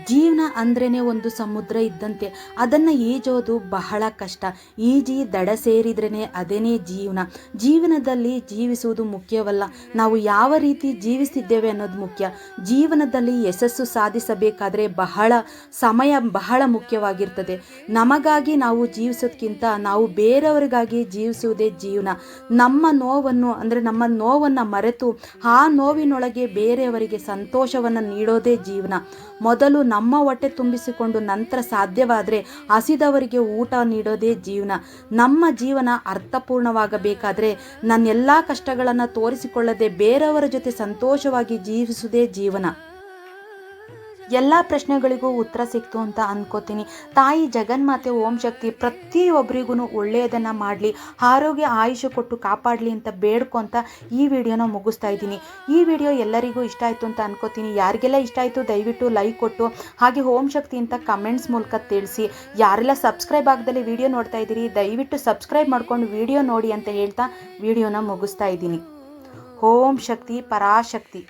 ಜೀವನ ಅಂದ್ರೇ ಒಂದು ಸಮುದ್ರ ಇದ್ದಂತೆ, ಅದನ್ನು ಈಜೋದು ಬಹಳ ಕಷ್ಟ. ಈಜಿ ದಡ ಸೇರಿದ್ರೇ ಅದೇನೇ ಜೀವನ. ಜೀವನದಲ್ಲಿ ಜೀವಿಸುವುದು ಮುಖ್ಯವಲ್ಲ, ನಾವು ಯಾವ ರೀತಿ ಜೀವಿಸಿದ್ದೇವೆ ಅನ್ನೋದು ಮುಖ್ಯ. ಜೀವನದಲ್ಲಿ ಯಶಸ್ಸು ಸಾಧಿಸಬೇಕಾದ್ರೆ ಸಮಯ ಬಹಳ ಮುಖ್ಯವಾಗಿರ್ತದೆ. ನಮಗಾಗಿ ನಾವು ಜೀವಿಸೋದಕ್ಕಿಂತ ನಾವು ಬೇರೆಯವರಿಗಾಗಿ ಜೀವಿಸುವುದೇ ಜೀವನ. ನಮ್ಮ ನೋವನ್ನು ಮರೆತು ಆ ನೋವಿನೊಳಗೆ ಬೇರೆಯವರಿಗೆ ಸಂತೋಷವನ್ನು ನೀಡೋದೇ ಜೀವನ. ಮೊದಲು ನಮ್ಮ ಹೊಟ್ಟೆ ತುಂಬಿಸಿಕೊಂಡು ನಂತರ ಸಾಧ್ಯವಾದರೆ ಹಸಿದವರಿಗೆ ಊಟ ನೀಡೋದೇ ಜೀವನ. ನಮ್ಮ ಜೀವನ ಅರ್ಥಪೂರ್ಣವಾಗಬೇಕಾದ್ರೆ ನನ್ನೆಲ್ಲ ಕಷ್ಟಗಳನ್ನು ತೋರಿಸಿಕೊಳ್ಳದೆ ಬೇರೆಯವರ ಜೊತೆ ಸಂತೋಷವಾಗಿ ಜೀವಿಸುವುದೇ ಜೀವನ. ಎಲ್ಲ ಪ್ರಶ್ನೆಗಳಿಗೂ ಉತ್ತರ ಸಿಕ್ತು ಅಂತ ಅಂದ್ಕೋತೀನಿ. ತಾಯಿ ಜಗನ್ಮಾತೆ ಓಂ ಶಕ್ತಿ ಪ್ರತಿಯೊಬ್ಬರಿಗೂ ಒಳ್ಳೆಯದನ್ನು ಮಾಡಲಿ, ಆರೋಗ್ಯ ಆಯುಷ್ಯ ಕೊಟ್ಟು ಕಾಪಾಡಲಿ ಅಂತ ಬೇಡ್ಕೊಂತ ಈ ವಿಡಿಯೋನ ಮುಗಿಸ್ತಾ ಇದ್ದೀನಿ. ಈ ವಿಡಿಯೋ ಎಲ್ಲರಿಗೂ ಇಷ್ಟ ಆಯಿತು ಅಂತ ಅಂದ್ಕೋತೀನಿ. ಯಾರಿಗೆಲ್ಲ ಇಷ್ಟ ಆಯಿತು ದಯವಿಟ್ಟು ಲೈಕ್ ಕೊಟ್ಟು ಹಾಗೆ ಓಂ ಶಕ್ತಿ ಅಂತ ಕಮೆಂಟ್ಸ್ ಮೂಲಕ ತಿಳಿಸಿ. ಯಾರೆಲ್ಲ ಸಬ್ಸ್ಕ್ರೈಬ್ ಆಗದಲ್ಲಿ ವಿಡಿಯೋ ನೋಡ್ತಾ ಇದ್ದೀರಿ ದಯವಿಟ್ಟು ಸಬ್ಸ್ಕ್ರೈಬ್ ಮಾಡ್ಕೊಂಡು ವಿಡಿಯೋ ನೋಡಿ ಅಂತ ಹೇಳ್ತಾ ವಿಡಿಯೋನ ಮುಗಿಸ್ತಾ ಇದ್ದೀನಿ. ಓಂ ಶಕ್ತಿ ಪರಾಶಕ್ತಿ.